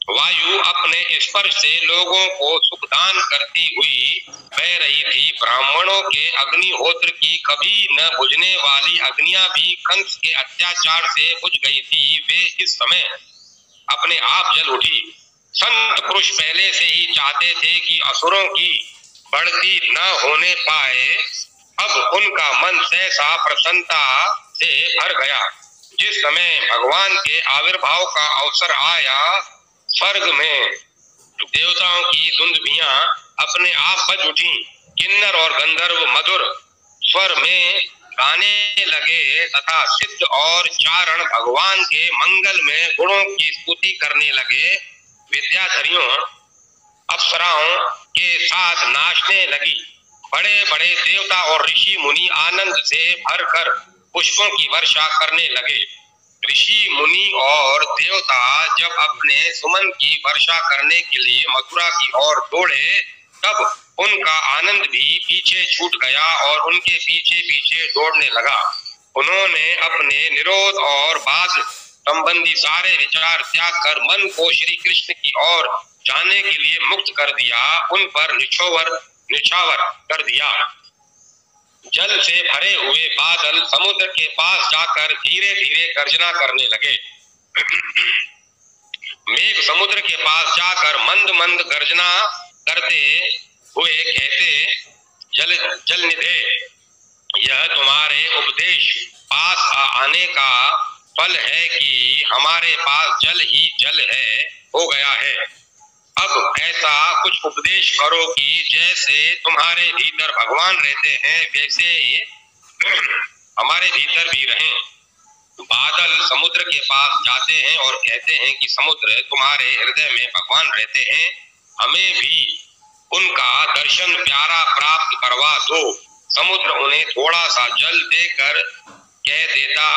वायु अपने स्पर्श से लोगों को सुखदान करती हुई बह रही थी। ब्राह्मणों के अग्निहोत्र की कभी न बुझने वाली अग्नियां भी कंस के अत्याचार से बुझ गई थी। वे इस समय अपने आप जल उठी। संत पुरुष पहले से ही चाहते थे कि असुरों की बढ़ती न होने पाए। अब उनका मन सहसा प्रसन्नता से भर गया। जिस समय भगवान के आविर्भाव का अवसर आया, स्वर्ग में देवताओं की दुंदुभियां अपने आप बज उठी। किन्नर और गंधर्व मधुर स्वर में गाने लगे तथा सिद्ध और चारण भगवान के मंगल में गुणों की स्तुति करने लगे। विद्याधरियों, अप्सराओं के साथ नाचने लगी। बड़े बड़े देवता और ऋषि मुनि आनंद से भरकर पुष्पों की वर्षा करने लगे। ऋषि मुनि और देवता जब अपने सुमन की वर्षा करने के लिए मथुरा की ओर दौड़े, तब उनका आनंद भी पीछे छूट गया और उनके पीछे पीछे दौड़ने लगा। उन्होंने अपने निरोध और बाध संबंधी सारे विचार त्याग कर मन को श्री कृष्ण की ओर जाने के लिए मुक्त कर दिया, उन पर निछावर कर दिया। जल से भरे हुए बादल समुद्र के पास जाकर धीरे धीरे गर्जना करने लगे। मेघ समुद्र के पास जाकर मंद मंद गर्जना करते हुए कहते, जल निधे, यह तुम्हारे उपदेश पास आने का फल है कि हमारे पास जल ही जल है हो गया है। अब ऐसा कुछ उपदेश करो कि जैसे तुम्हारे भीतर भगवान रहते हैं वैसे ही हमारे भीतर भी रहें। बादल समुद्र के पास जाते हैं और कहते हैं कि समुद्र तुम्हारे हृदय में भगवान रहते हैं, हमें भी उनका दर्शन प्यारा प्राप्त करवा दो। समुद्र उन्हें थोड़ा सा जल देकर कह देता,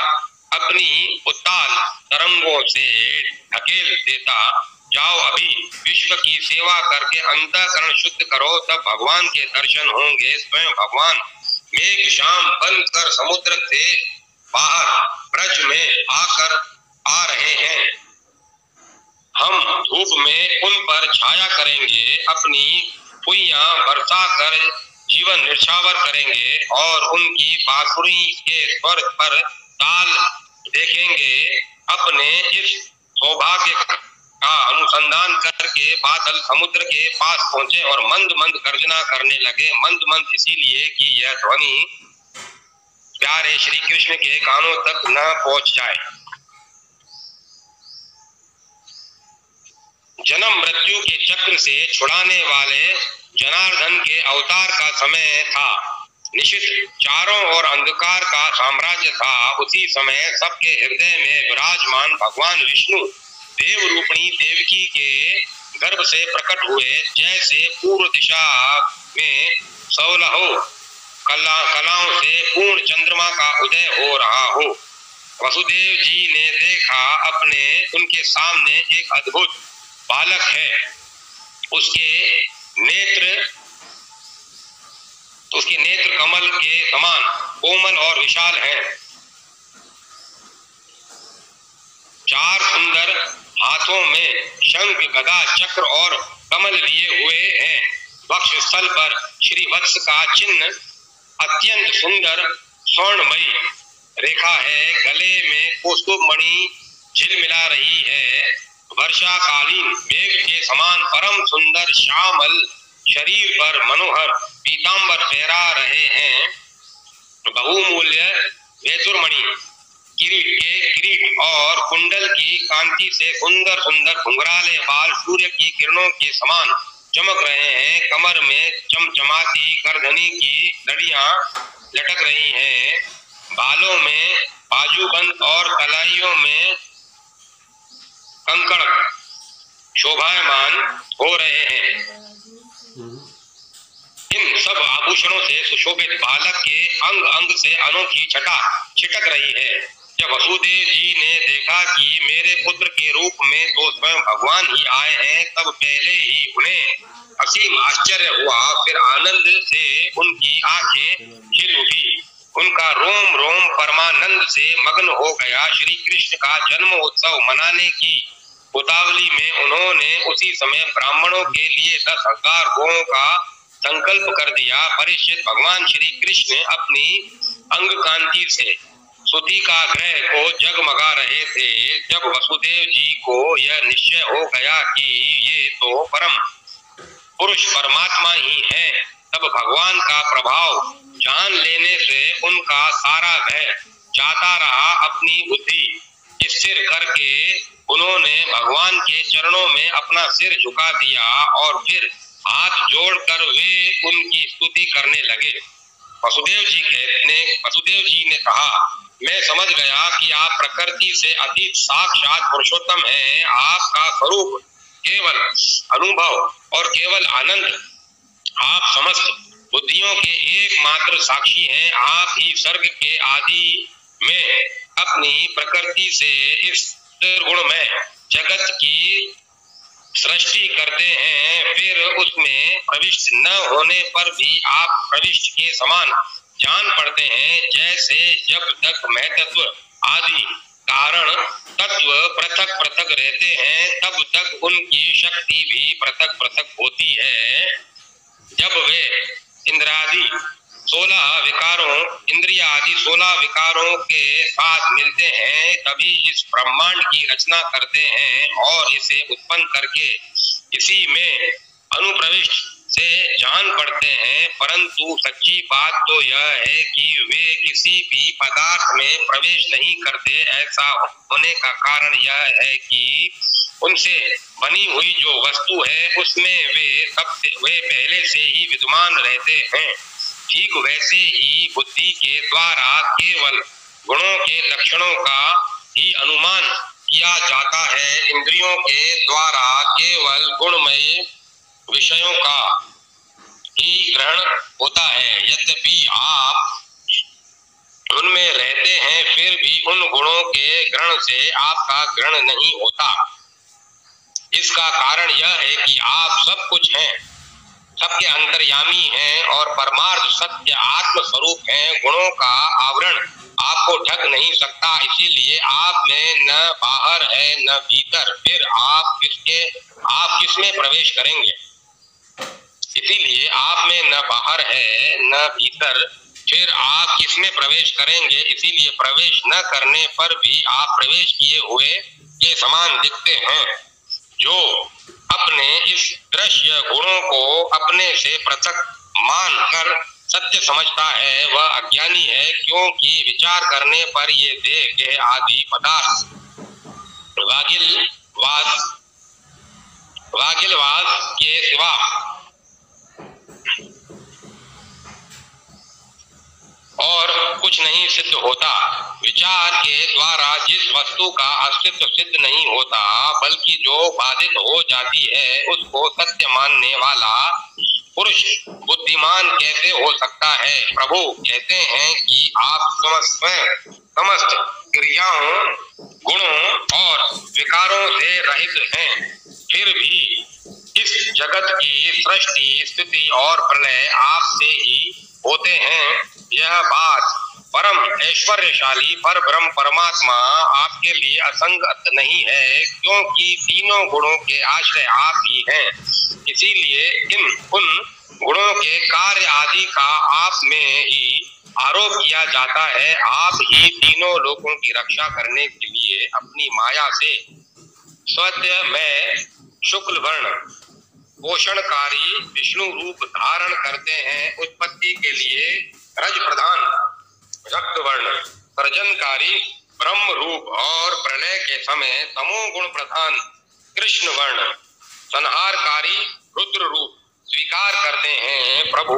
अपनी उताल तरंगों से ढकेल देता, जाओ अभी विश्व की सेवा करके अंतःकरण शुद्ध करो, तब भगवान के दर्शन होंगे। स्वयं भगवान मेघ शाम बनकर समुद्र से बाहर ब्रज में आकर आ रहे हैं। हम धूप में उन पर छाया करेंगे, अपनी पुइयां बरसा कर जीवन निछावर करेंगे और उनकी बांसुरी के स्वर पर ताल देखेंगे। अपने इस सौभाग्य का अनुसंधान करके बादल समुद्र के पास पहुंचे और मंद मंद गर्जना करने लगे। मंद मंद इसीलिए कि यह ध्वनि प्यारे श्री कृष्ण के कानों तक न पहुंच जाए। जन्म मृत्यु के चक्र से छुड़ाने वाले जनार्दन के अवतार का समय था। निश्चित चारों ओर अंधकार का साम्राज्य था। उसी समय सबके हृदय में विराजमान भगवान विष्णु देव रूपिणी देवकी के गर्भ से प्रकट हुए। जैसे पूर्व दिशा में 16 कलाओं से पूर्ण चंद्रमा का उदय हो रहा हो। वसुदेव जी ने देखा अपने उनके सामने एक अद्भुत बालक है। उसके नेत्र कमल के समान कोमल और विशाल हैं। 4 सुंदर हाथों में शंख, गदा, चक्र और कमल लिए हुए हैं। वक्ष स्थल पर श्री वत्स का चिन्ह अत्यंत सुंदर स्वर्णमयी रेखा है। गले में कौस्तुभ मणि झिलमिला रही है। वर्षाकालीन मेघ के समान परम सुंदर श्यामल शरीर पर मनोहर पीतांबर फहरा रहे हैं। बहुमूल्य वैदुर्मणि किरीट और कुंडल की कांति से सुंदर सुंदर घुंघराले बाल सूर्य की किरणों के समान चमक रहे हैं। कमर में चमचमाती करधनी की लड़ियां लटक रही हैं। बालों में बाजूबंद और कलाइयों में कंकड़ शोभायमान हो रहे हैं। इन सब आभूषणों से सुशोभित बालक के अंग अंग से अनोखी छटा छिटक रही है। जब वसुदेव जी ने देखा कि मेरे पुत्र के रूप में तो स्वयं भगवान ही आए हैं, तब पहले ही उन्हें असीम आश्चर्य हुआ। फिर आनंद से उनकी आंखें खिल उठी। उनका रोम रोम परमानंद से मग्न हो गया। श्री कृष्ण का जन्म उत्सव मनाने की उतावली में उन्होंने उसी समय ब्राह्मणों के लिए 10,000 गौओं का संकल्प कर दिया। परीक्षित, भगवान श्री कृष्ण अपनी अंग कांति से सुती का ग्रह को जगमगा रहे थे। जब वसुदेव जी को यह निश्चय हो गया कि ये तो परम पुरुष परमात्मा ही है, तब भगवान का प्रभाव जान लेने से उनका सारा भय जाता रहा। अपनी बुद्धि स्थिर करके उन्होंने भगवान के चरणों में अपना सिर झुका दिया और फिर हाथ जोड़कर वे उनकी स्तुति करने लगे। वसुदेव जी ने कहा, मैं समझ गया कि आप प्रकृति से अतीत साक्षात पुरुषोत्तम हैं। आपका स्वरूप केवल अनुभव और केवल आनंद आप समस्त बुद्धियों के एकमात्र साक्षी हैं। आप ही सर्ग के आदि में अपनी प्रकृति से इस गुणमय जगत की सृष्टि करते हैं, फिर उसमें प्रविष्ट न होने पर भी आप प्रविष्ट के समान जान पड़ते हैं। जैसे जब तक महत्व आदि कारण तत्व पृथक पृथक रहते हैं, तब तक उनकी शक्ति भी पृथक पृथक होती है। जब वे इंद्रियादि 16 विकारों के साथ मिलते हैं, तभी इस ब्रह्मांड की रचना करते हैं और इसे उत्पन्न करके इसी में अनुप्रविष्ट से जान पड़ते हैं। परंतु सच्ची बात तो यह है कि वे किसी भी पदार्थ में प्रवेश नहीं करते। ऐसा होने का कारण यह है कि उनसे बनी हुई जो वस्तु है उसमें वे पहले से ही विद्यमान रहते हैं। ठीक वैसे ही बुद्धि के द्वारा केवल गुणों के लक्षणों का ही अनुमान किया जाता है। इंद्रियों के द्वारा केवल गुणमय विषयों का ही ग्रहण होता है। यद्यपि आप उनमें रहते हैं, फिर भी उन गुणों के ग्रहण से आपका ग्रहण नहीं होता। इसका कारण यह है कि आप सब कुछ हैं, सबके अंतर्यामी हैं और परमार्थ सत्य आत्म स्वरूप हैं। गुणों का आवरण आपको ढक नहीं सकता, इसीलिए आप में न बाहर है न भीतर। फिर आप किसमें प्रवेश करेंगे? इसीलिए आप में न बाहर है न भीतर, फिर आप किसमें प्रवेश करेंगे? इसीलिए प्रवेश न करने पर भी आप प्रवेश किए हुए के समान दिखते हैं। जो अपने इस दृश्य गुणों को अपने से पृथक मान कर सत्य समझता है, वह अज्ञानी है, क्योंकि विचार करने पर ये देह आदि पदार्थ वागिलवास के सिवा और कुछ नहीं सिद्ध होता। विचार के द्वारा जिस वस्तु का अस्तित्व सिद्ध नहीं होता, बल्कि जो बाधित हो जाती है, उसको सत्य मानने वाला पुरुष बुद्धिमान कैसे हो सकता है? प्रभु कहते हैं कि आप समस्त क्रियाओं, गुणों और विकारों से रहित हैं, फिर भी इस जगत की सृष्टि, स्थिति और प्रलय आपसे ही होते हैं। यह बात परम ऐश्वर्यशाली पर ब्रह्म परमात्मा आपके लिए असंगत नहीं है, क्योंकि तीनों गुणों के आश्रय आप ही हैं। इसीलिए उन गुणों के कार्य आदि का आप में ही आरोप किया जाता है। आप ही तीनों लोगों की रक्षा करने के लिए अपनी माया से सत्य में शुक्ल वर्ण पोषणकारी विष्णु रूप धारण करते हैं। उत्पत्ति के लिए रज प्रधान रक्त वर्ण सर्जनकारी ब्रह्म रूप और प्रलय के समय तमोगुण प्रधान कृष्ण वर्ण संहारकारी रुद्र रूप स्वीकार करते हैं। प्रभु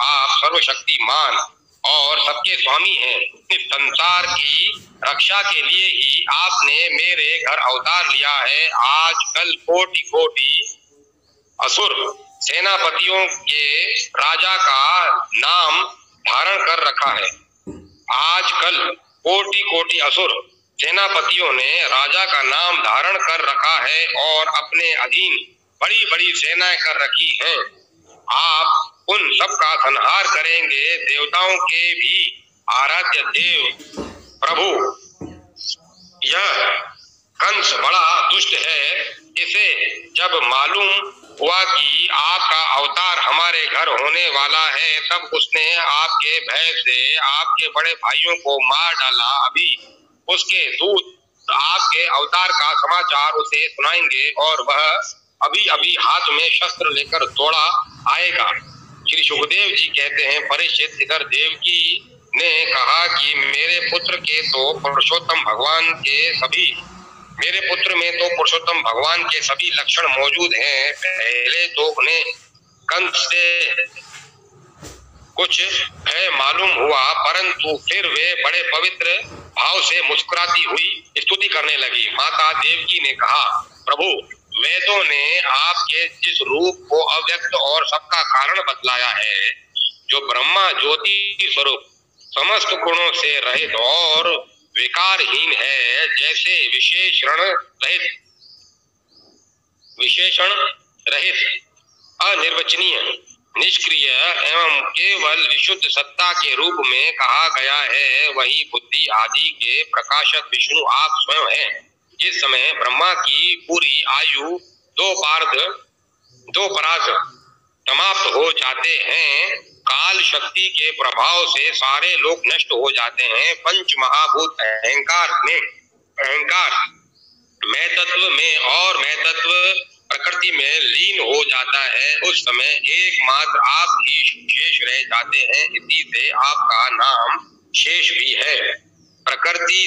आप सर्वशक्तिमान और सबके स्वामी हैं। इस संसार की रक्षा के लिए ही आपने मेरे घर अवतार लिया है। आजकल कोटि कोटि असुर सेनापतियों के राजा का नाम धारण कर रखा है। आजकल कोटि कोटि असुर सेनापतियों ने राजा का नाम धारण कर रखा है और अपने अधीन बड़ी बड़ी सेनाएं कर रखी हैं। आप उन सब का संहार करेंगे। देवताओं के भी आराध्य देव प्रभु यह कंस बड़ा दुष्ट है। इसे जब मालूम हुआ कि आपका अवतार हमारे घर होने वाला है, तब उसने आपके भय से आपके बड़े भाइयों को मार डाला। अभी उसके दूत आपके अवतार का समाचार उसे सुनाएंगे और वह अभी अभी हाथ में शस्त्र लेकर दौड़ा आएगा। श्री सुखदेव जी कहते हैं, परीक्षित, इधर देवकी ने कहा कि मेरे पुत्र में तो पुरुषोत्तम भगवान के सभी लक्षण मौजूद हैं। पहले तो उन्हें कंस से कुछ है मालूम हुआ, परंतु फिर वे बड़े पवित्र भाव से मुस्कुराती हुई स्तुति करने लगी। माता देवकी ने कहा, प्रभु वेदों ने आपके जिस रूप को अव्यक्त और सबका कारण बतलाया है, जो ब्रह्मा ज्योति स्वरूप समस्त गुणों से रहित और विकारहीन है, जैसे विशेषण रहित अनिर्वचनीय निष्क्रिय एवं केवल विशुद्ध सत्ता के रूप में कहा गया है, वही बुद्धि आदि के प्रकाशक विष्णु आप स्वयं हैं। जिस समय ब्रह्मा की पूरी आयु दो पराग समाप्त हो जाते हैं, काल शक्ति के प्रभाव से सारे लोग नष्ट हो जाते हैं, पंच महाभूत अहंकार मैं तत्व में और मैं तत्व प्रकृति में लीन हो जाता है, उस समय एकमात्र आप ही शेष रह जाते हैं। इसी से आपका नाम शेष भी है। प्रकृति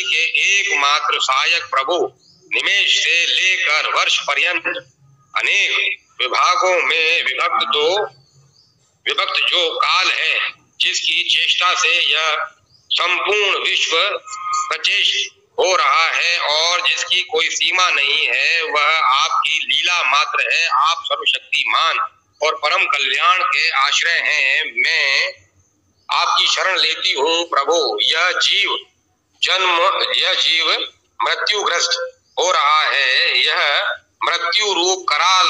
के एकमात्र सहायक प्रभु निमेष से लेकर वर्ष पर्यंत अनेक विभागों में विभक्त जो काल है, जिसकी चेष्टा से यह संपूर्ण विश्व सचेष्ट हो रहा है और जिसकी कोई सीमा नहीं है, वह आपकी लीला मात्र है। आप सर्वशक्तिमान और परम कल्याण के आश्रय हैं। मैं आपकी शरण लेती हूँ प्रभु। यह जीव मृत्युग्रस्त हो रहा है, यह मृत्यु रूप कराल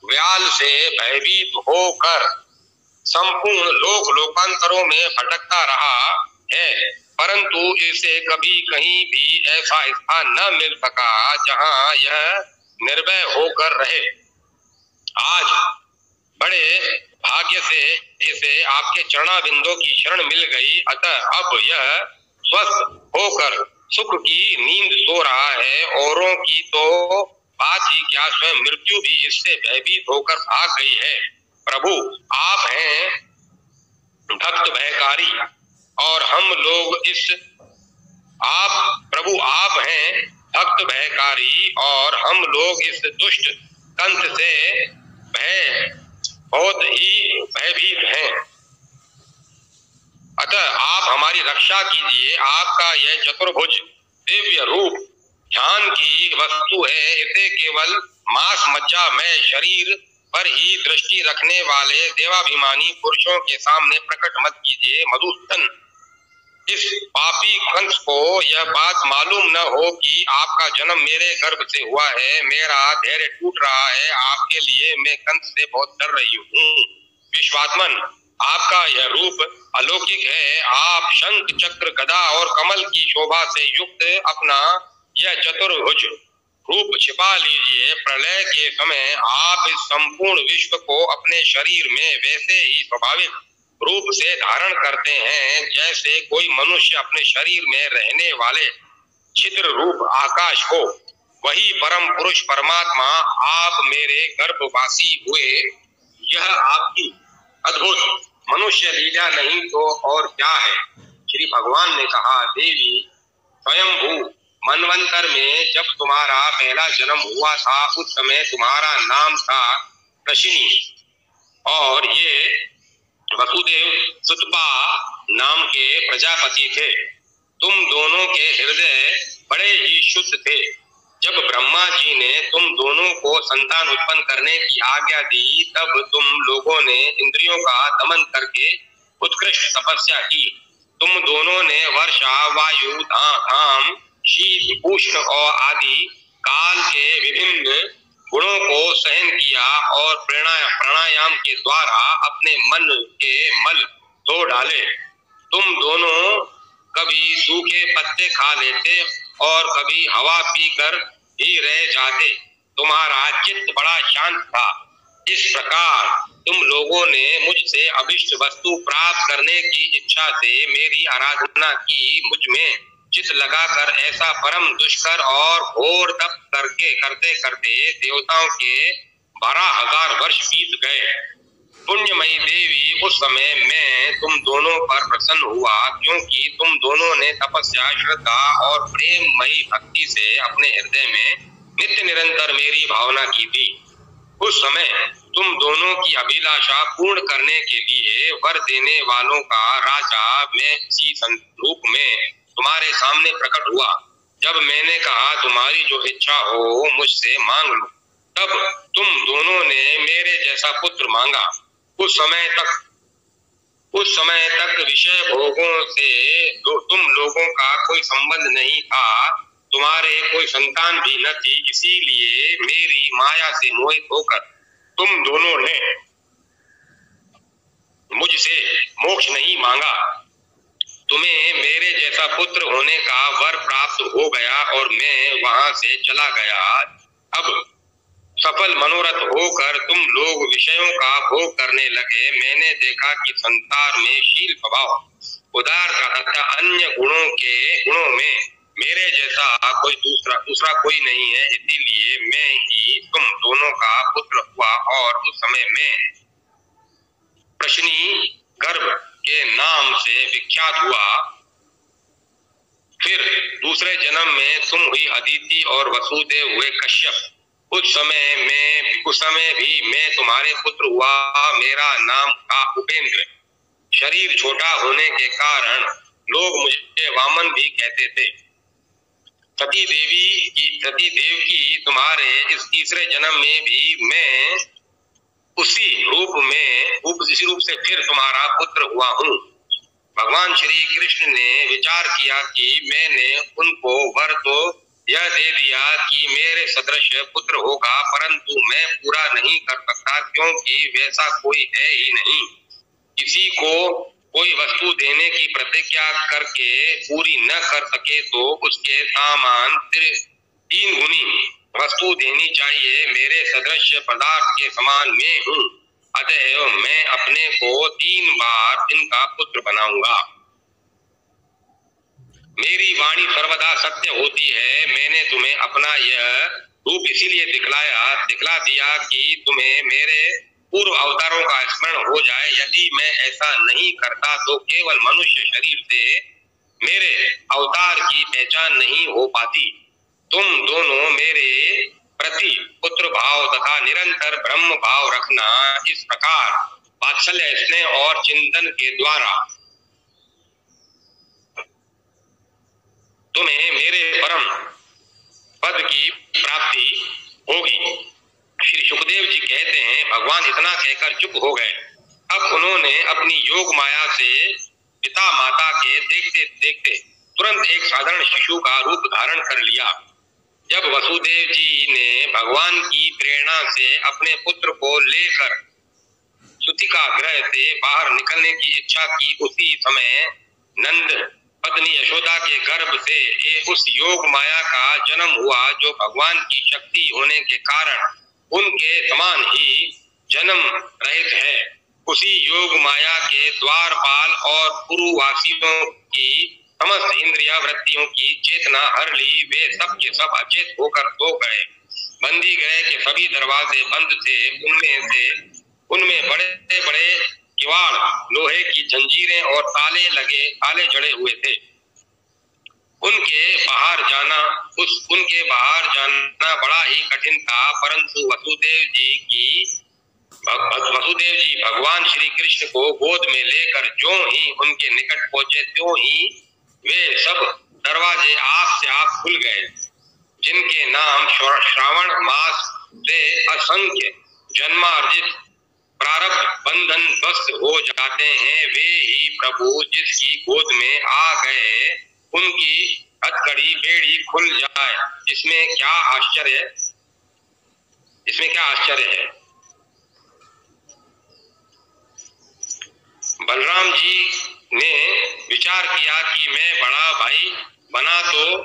व्याल से भयभीत होकर संपूर्ण लोकांतरों में भटकता रहा है, परंतु इसे कभी कहीं भी ऐसा स्थान न मिल सका जहां यह निर्भय होकर रहे। आज बड़े भाग्य से इसे आपके चरणाबिंदों की शरण मिल गई, अतः अब यह स्वस्थ होकर सुख की नींद सो रहा है। औरों की तो बात ही क्या, स्वयं मृत्यु भी इससे भयभीत होकर भाग गई है। प्रभु आप हैं भक्त भयकारी और हम लोग इस दुष्ट कंस से बहुत ही भयभीत हैं। अतः आप हमारी रक्षा कीजिए। आपका यह चतुर्भुज दिव्य रूप ध्यान की वस्तु है, इसे केवल मांस मज्जा में शरीर पर ही दृष्टि रखने वाले देवाभिमानी पुरुषों के सामने प्रकट मत कीजिए। मधुसूदन, इस पापी कंस को यह बात मालूम न हो कि आपका जन्म मेरे गर्भ से हुआ है। मेरा धैर्य टूट रहा है, आपके लिए मैं कंस से बहुत डर रही हूँ। विश्वात्मन, आपका यह रूप अलौकिक है। आप शंख चक्र गदा और कमल की शोभा से युक्त अपना यह चतुर्भुज रूप छिपा लीजिए। प्रलय के समय आप इस संपूर्ण विश्व को अपने शरीर में वैसे ही स्वाभाविक रूप से धारण करते हैं जैसे कोई मनुष्य अपने शरीर में रहने वाले छिद्र रूप आकाश को। वही परम पुरुष परमात्मा आप मेरे गर्भवासी हुए। यह आपकी अद्भुत मनुष्य लीला नहीं तो और क्या है। श्री भगवान ने कहा, देवी स्वयंभू मनवंतर में जब तुम्हारा पहला जन्म हुआ था, उस समय तुम्हारा नाम था प्रशिनी और ये वसुदेव सुतपा नाम के प्रजापति थे। तुम दोनों के हृदय बड़े ही शुद्ध थे। जब ब्रह्मा जी ने तुम दोनों को संतान उत्पन्न करने की आज्ञा दी, तब तुम लोगों ने इंद्रियों का दमन करके उत्कृष्ट तपस्या की। तुम दोनों ने वर्षा, वायु, घाम, शीत, उष्ण और आदि काल के विभिन्न गुणों को सहन किया और प्राणायाम के द्वारा अपने मन के मल धो डाले। तुम दोनों कभी सूखे पत्ते खा लेते और कभी हवा पीकर ही रह जाते। तुम्हारा चित्त बड़ा शांत था। इस प्रकार तुम लोगों ने मुझसे अभिष्ट वस्तु प्राप्त करने की इच्छा से मेरी आराधना की। मुझ में चित्त लगाकर ऐसा परम दुष्कर और घोर तप करते करते देवताओं के 12,000 वर्ष बीत गए। पुण्यमयी देवी, उस समय मैं तुम दोनों पर प्रसन्न हुआ, क्योंकि तुम दोनों ने तपस्या, श्रद्धा और प्रेममयी भक्ति से अपने हृदय में नित्य निरंतर मेरी भावना की थी। उस समय तुम दोनों की अभिलाषा पूर्ण करने के लिए वर देने वालों का राजा मैं इसी रूप में तुम्हारे सामने प्रकट हुआ। जब मैंने कहा तुम्हारी जो इच्छा हो मुझसे मांग लो, तब तुम दोनों ने मेरे जैसा पुत्र मांगा। उस समय तक विषय भोगों से तुम लोगों का कोई संबंध नहीं था, तुम्हारे कोई संतान भी न थी, इसीलिए मेरी माया से मोहित होकर तुम दोनों ने मुझसे मोक्ष नहीं मांगा। तुम्हें मेरे जैसा पुत्र होने का वर प्राप्त हो गया और मैं वहां से चला गया। अब सफल मनोरथ होकर तुम लोग विषयों का भोग करने लगे। मैंने देखा कि संसार में शील स्वभाव, उदारता तथा अन्य गुणों में मेरे जैसा कोई दूसरा कोई नहीं है, इसीलिए मैं ही तुम दोनों का पुत्र हुआ और उस समय मैं प्रश्नी गर्भ के नाम से विख्यात हुआ। फिर दूसरे जन्म में तुम हुई अदिति और वसुदेव हुए कश्यप। उस समय भी मैं तुम्हारे पुत्र हुआ। मेरा नाम था उपेंद्र। शरीर छोटा होने के कारण लोग मुझे वामन भी कहते थे। सती देव की तुम्हारे इस तीसरे जन्म में भी मैं उसी रूप से फिर तुम्हारा पुत्र हुआ हूँ। भगवान श्री कृष्ण ने विचार किया कि मैंने उनको वर तो यह दे दिया कि मेरे सदृश पुत्र होगा, परंतु मैं पूरा नहीं कर सकता, क्योंकि वैसा कोई है ही नहीं। किसी को कोई वस्तु देने की प्रतिज्ञा करके पूरी न कर सके तो उसके समान 3 गुनी वस्तु देनी चाहिए। मेरे सदृश पदार्थ के समान मैं हूँ, अतएव मैं अपने को 3 बार इनका पुत्र बनाऊंगा। मेरी वाणी सर्वदा सत्य होती है। मैंने तुम्हें अपना यह रूप इसीलिए दिखला दिया कि तुम्हें मेरे पूर्व अवतारों का स्मरण हो जाए। यदि मैं ऐसा नहीं करता तो केवल मनुष्य शरीर से मेरे अवतार की पहचान नहीं हो पाती। तुम दोनों मेरे प्रति पुत्र भाव तथा निरंतर ब्रह्म भाव रखना। इस प्रकार वात्सल्य, स्नेह और चिंतन के द्वारा तुम्हें मेरे परम पद की प्राप्ति होगी। श्री सुखदेव जी कहते हैं, भगवान इतना कहकर चुप हो गए। अब उन्होंने अपनी योग माया से पिता माता के देखते देखते तुरंत एक साधारण शिशु का रूप धारण कर लिया। जब वसुदेव जी ने भगवान की प्रेरणा से अपने पुत्र को लेकर सुतिका गृह से बाहर निकलने की इच्छा की, उसी समय नंद पत्नी यशोदा के गर्भ से उस योग माया का जन्म हुआ, जो भगवान की शक्ति होने के कारण उनके समान ही जन्म रहित है। उसी योग माया के द्वारपाल और पुरुवासियों की समस्त इंद्रिया वृत्तियों की चेतना हर ली। वे सब के सब अचेत होकर सो गए। बंदी गृह के सभी दरवाजे बंद थे। उनमें बड़े बड़े किवाड़, लोहे की जंजीरें और ताले जड़े हुए थे। उनके बाहर जाना बड़ा ही कठिन था, परंतु वसुदेव जी भगवान श्री कृष्ण को गोद में लेकर जो ही उनके निकट पहुंचे, त्यों ही वे सब दरवाजे आप से आप खुल गए। जिनके नाम श्रावण मास से असंख्य जन्मार्जित प्रारब्ध बंधन ध्वस्त हो जाते हैं, वे ही प्रभु जिसकी गोद में आ गए उनकी हथकड़ी बेड़ी खुल जाए। इसमें क्या आश्चर्य है। बलराम जी ने विचार किया कि मैं बड़ा भाई बना तो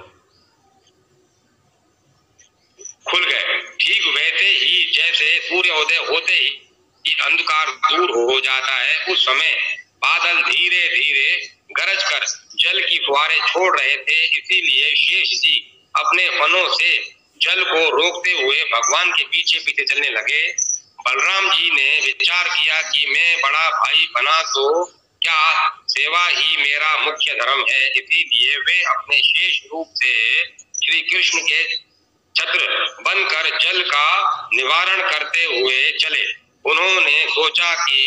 खुल गए। ठीक वैसे ही जैसे सूर्योदय होते ही अंधकार दूर हो जाता है, उस समय बादल धीरे धीरे गरज कर जल की फुहारें छोड़ रहे थे। इसीलिए शेष जी अपने फनों से जल को रोकते हुए भगवान के पीछे पीछे चलने लगे। बलराम जी ने विचार किया कि मैं बड़ा भाई बना तो क्या सेवा ही मेरा मुख्य धर्म है। इसीलिए वे अपने शेष रूप से श्री कृष्ण के छत्र बनकर जल का निवारण करते हुए चले। उन्होंने सोचा कि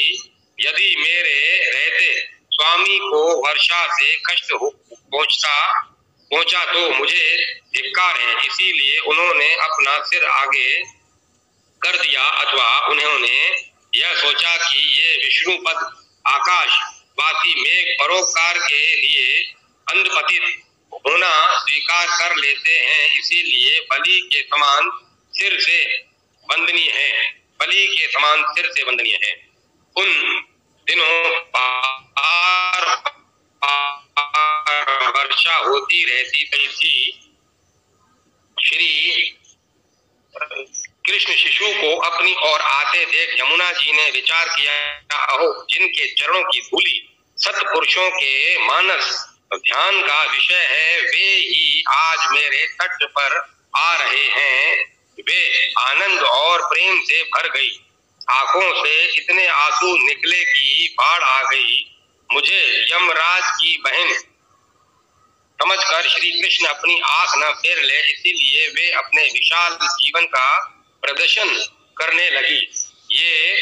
यदि मेरे रहते स्वामी को वर्षा से कष्ट पहुंचता पहुंचा तो मुझे धिक्कार है। इसीलिए उन्होंने अपना सिर आगे कर दिया, अथवा उन्होंने यह सोचा कि ये विष्णुपद आकाशवासी मेघ परोपकार के लिए अंधपतित होना स्वीकार कर लेते हैं, इसीलिए बलि के समान सिर से वंदनीय है, बलि के समान सिर से वंदनीय है। उन दिनों बार वर्षा होती रहती थी। श्री कृष्ण शिशु को अपनी ओर आते देख यमुना जी ने विचार किया, अहो जिनके चरणों की धूलि सत्पुरुषों के मानस ध्यान का विषय है, वे ही आज मेरे तट पर आ रहे हैं। वे आनंद और प्रेम से भर गई, आंखों से इतने आंसू निकले कि बाढ़ आ गई। मुझे यमराज की बहन समझकर श्री कृष्ण अपनी आंख न फेर ले, इसीलिए वे अपने विशाल जीवन का प्रदर्शन करने लगी। ये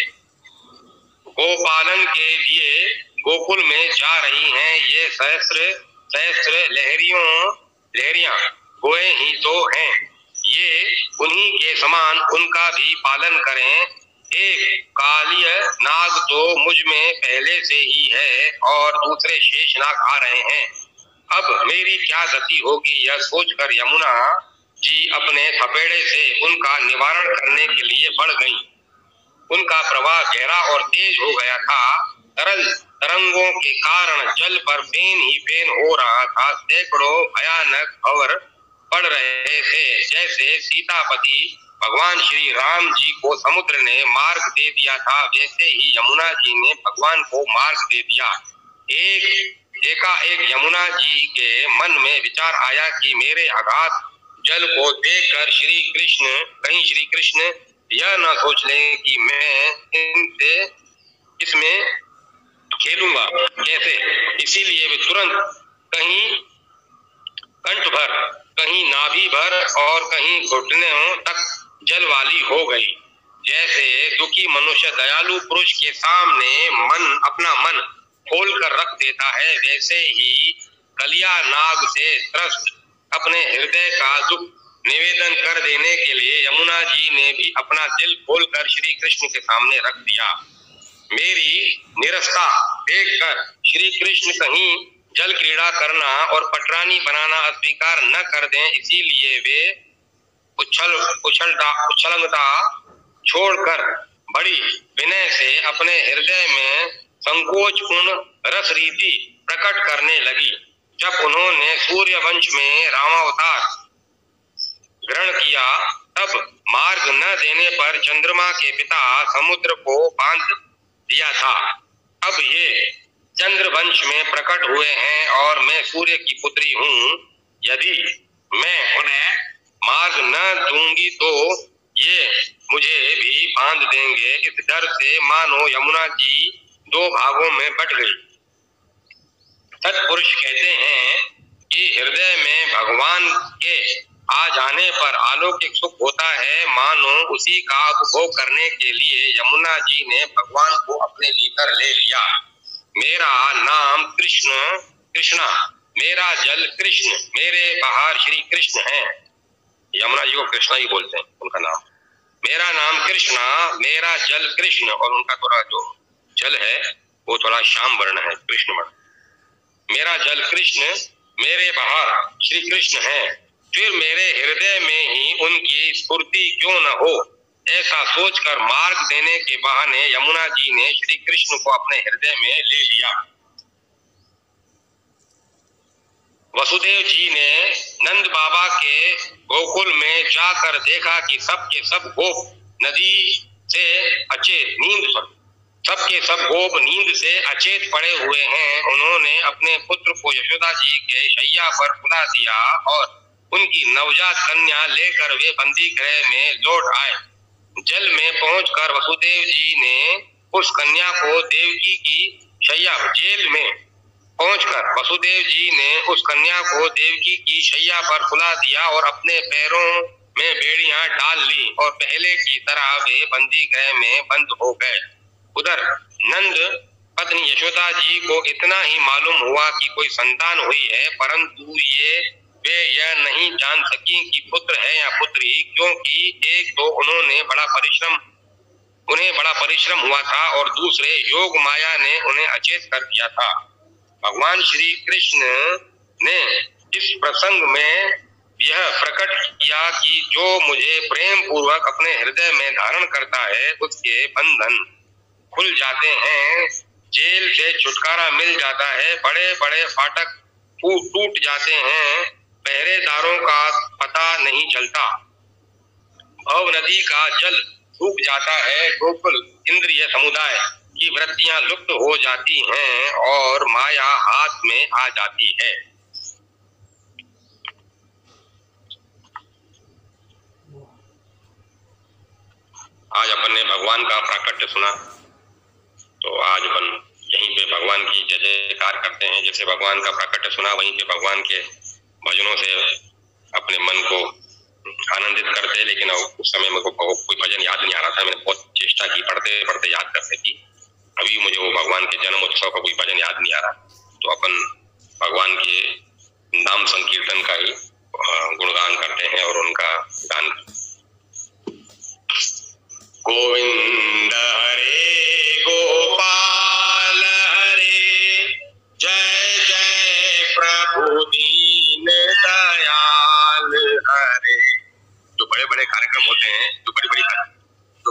गोपालन के लिए गोकुल में जा रही हैं, ये सहस्त्र सहस्त्र लहरियां गोए ही तो हैं, ये उन्हीं के समान उनका भी पालन करें। एक कालिय नाग तो मुझ में पहले से ही है और दूसरे शेष नाग आ रहे हैं, अब मेरी क्या गति होगी, यह सोचकर यमुना जी अपने थपेड़े से उनका निवारण करने के लिए बढ़ गईं। उनका प्रवाह गहरा और तेज हो गया था। तरल तरंगों के कारण जल पर फेन ही फेन हो रहा था। सैकड़ों भयानक भंवर पड़ रहे थे। जैसे सीतापति भगवान श्री राम जी को समुद्र ने मार्ग दे दिया था, वैसे ही यमुना जी ने भगवान को मार्ग दे दिया। एकाएक यमुना जी के मन में विचार आया कि मेरे अगाध जल को देखकर कहीं श्री कृष्ण यह न सोच लें कि मैं इसमें खेलूंगा कैसे। इसीलिए वे तुरंत कहीं कंठ भर, कहीं नाभि भर और कहीं घुटनों तक जल वाली हो गई। जैसे दुखी मनुष्य दयालु पुरुष के सामने अपना मन खोल कर रख देता है, वैसे ही कलिया नाग से त्रस्त अपने हृदय का दुख निवेदन कर देने के लिए यमुना जी ने भी अपना दिल खोलकर श्री कृष्ण के सामने रख दिया। मेरी निरस्ता देखकर श्री कृष्ण कहीं जल क्रीड़ा करना और पटरानी बनाना अस्वीकार न कर दें, इसीलिए वे उछलता छोड़कर बड़ी विनय से अपने हृदय में संकोचपूर्ण रस रीति प्रकट करने लगी। जब उन्होंने सूर्य वंश में रामावतार ग्रहण किया, तब मार्ग न देने पर चंद्रमा के पिता समुद्र को बांध दिया था। अब ये चंद्र वंश में प्रकट हुए हैं और मैं सूर्य की पुत्री हूँ। यदि मैं उन्हें मार्ग न दूंगी तो ये मुझे भी बांध देंगे। इस डर से मानो यमुना जी दो भागों में बट गई। सत्पुरुष कहते हैं कि हृदय में भगवान के आ जाने पर अलौकिक सुख होता है, मानो उसी का उपभोग करने के लिए यमुना जी ने भगवान को अपने भीतर ले लिया। मेरा नाम कृष्णा, मेरा जल कृष्ण, मेरे बाहर श्री कृष्ण हैं। यमुना जी को कृष्णा ही बोलते हैं उनका नाम। मेरा नाम कृष्णा, मेरा जल कृष्ण, और उनका थोड़ा जो जल है वो थोड़ा श्याम वर्ण है, कृष्ण वर्ण। मेरा जल कृष्ण, मेरे बाहर श्री कृष्ण है, फिर मेरे हृदय में ही उनकी स्फूर्ति क्यों न हो। ऐसा सोचकर मार्ग देने के बहाने यमुना जी ने श्री कृष्ण को अपने हृदय में ले लिया। वसुदेव जी ने नंद बाबा के गोकुल में जाकर देखा कि सबके सब गोप नींद से अचेत पड़े हुए हैं। उन्होंने अपने पुत्र को यशोदा जी के शैया पर बुला दिया और उनकी नवजात कन्या लेकर वे बंदी गृह में लौट आए। जल में पहुंचकर वसुदेव जी ने उस कन्या को देवकी की शैया जेल में पहुंचकर वसुदेव जी ने उस कन्या को देवकी की शैया पर सुला दिया और अपने पैरों में बेड़ियां डाल ली और पहले की तरह वे बंदी गृह में बंद हो गए। उधर नंद पत्नी यशोदा जी को इतना ही मालूम हुआ कि कोई संतान हुई है, परंतु ये वे यह नहीं जान सकी कि पुत्र है या पुत्री, क्योंकि एक तो उन्हें बड़ा परिश्रम हुआ था और दूसरे योग माया ने उन्हें अचेत कर दिया था। भगवान श्री कृष्ण ने इस प्रसंग में यह प्रकट किया कि जो मुझे प्रेम पूर्वक अपने हृदय में धारण करता है उसके बंधन खुल जाते हैं, जेल से छुटकारा मिल जाता है, बड़े बड़े फाटक टूट जाते हैं, पहरेदारों का पता नहीं चलता, भव नदी का जल सूख जाता है, गोकुल इंद्रिय समुदाय की वृत्तियां लुप्त हो जाती हैं और माया हाथ में आ जाती है। आज अपन ने भगवान का प्राकट्य सुना, तो आज अपन यहीं पे भगवान की जय जयकार करते हैं। जैसे भगवान का प्राकट्य सुना वहीं पे भगवान के भजनों से अपने मन को आनंदित करते, लेकिन उस समय मेरे को कोई भजन याद नहीं आ रहा था। मैंने बहुत चेष्टा की पढ़ते पढ़ते याद करने की, अभी मुझे वो भगवान के जन्म उत्सव का कोई भजन याद नहीं आ रहा। तो अपन भगवान के नाम संकीर्तन का ही गुणगान करते हैं और उनका गान। गोविंद हरे गोपाल हरे, जय जय प्रभु दीन दयाल हरे। जो बड़े बड़े कार्यक्रम होते हैं, जो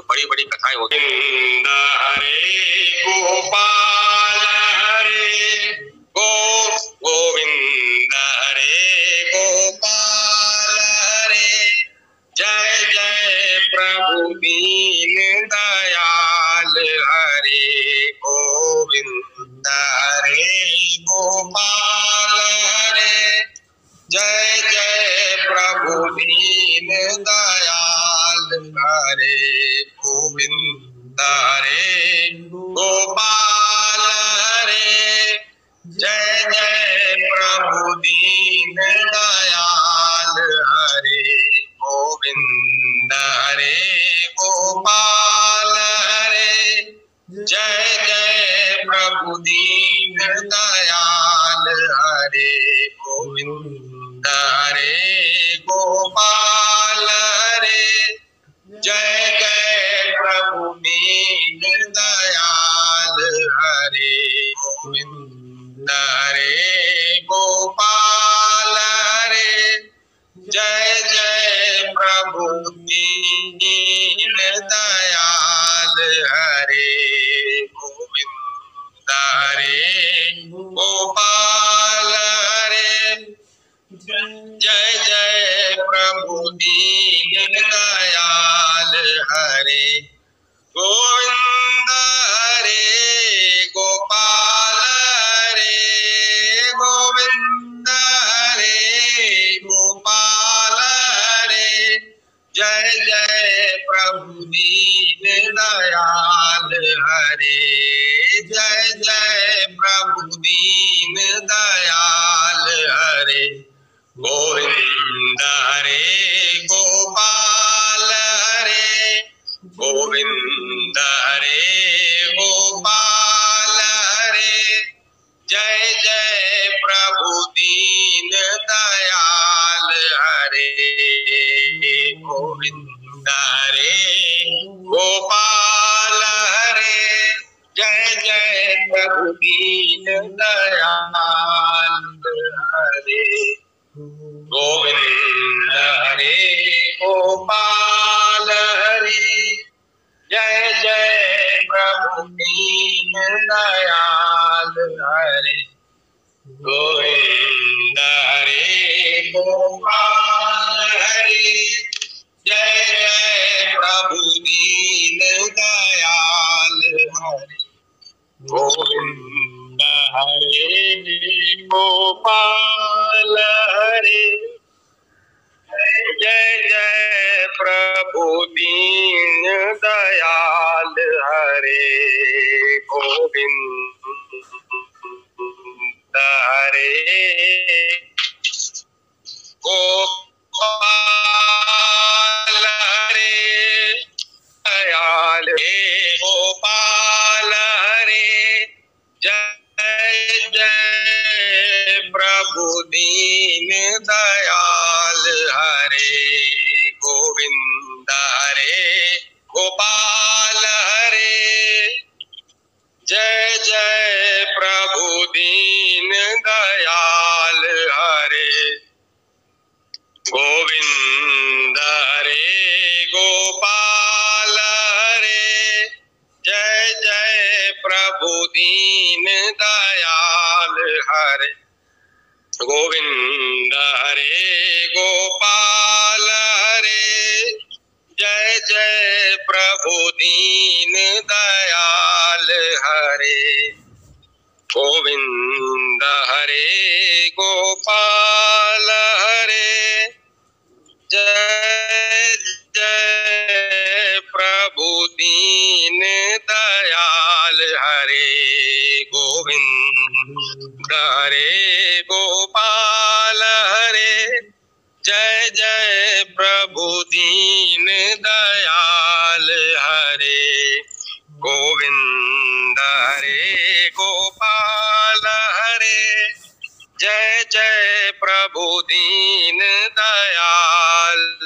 बड़ी बड़ी कथाएं होती हैं, गोविंद हरे गोपाल हरे, गोविंद हरे गोपाल हरे, जय जय प्रभु दीन दयाल हरे, गोविंद हरे गोपाल हरे, जय जय प्रभु दीन दयाल हरे, गोविंद हरे गोपाल हरे, जय जय प्रभु दीन दयाल हरे, गोविंद हरे गोपाल हरे, जय जय प्रभु दीन दयाल हरे, गोविंद हरे गोपाल हरे, जय जय प्रभु दीन दयाल हरे, गोविंद हरे गोपाल हरे, जय जय प्रभु दीन दयाल हरे, गोविंद हरे गोपाल हरे, जय जय प्रभु दीन दयाल हरे, गोविंद हरे गोपाल हरे, गोविंद हरे गोपाल हरे, जय जय प्रभु दीन दयाल हरे, जय जय प्रभु दीन दयाल हरे, गोविंद हरे गोपाल हरे, गोविंद हरे गोपाल हरे, जय जय प्रभु दीन दयाल हरे, गोविंद हरे गोपाल हरे, जय जय प्रभु दीन दयाल हरे, गोविंद हरे गोपाल हरे, जय जय प्रभु दीन दयाल हरे, गोविंद हरे गोपाल हरे, जय जय प्रभु दीन दयाल हरे, गोविंद हरे गोपाल हरे, जय जय प्रभु दीन दयाल हरे, गोविंद हरे गोपाल हरे, दयाल हे गोपाल हरे, जय जय प्रभु दीन दयाल गोविंद हरे गोपाल हरे, जय जय प्रभु दीन दयाल हरे। गोविंद हरे गोपाल हरे, जय जय प्रभु दीन दयाल हरे। गोविंद हरे गोपाल हरे, जय जय प्रभु दीन दयाल हरे। गोविंद हरे गोपाल हरे, जय जय प्रभु दीन दयाल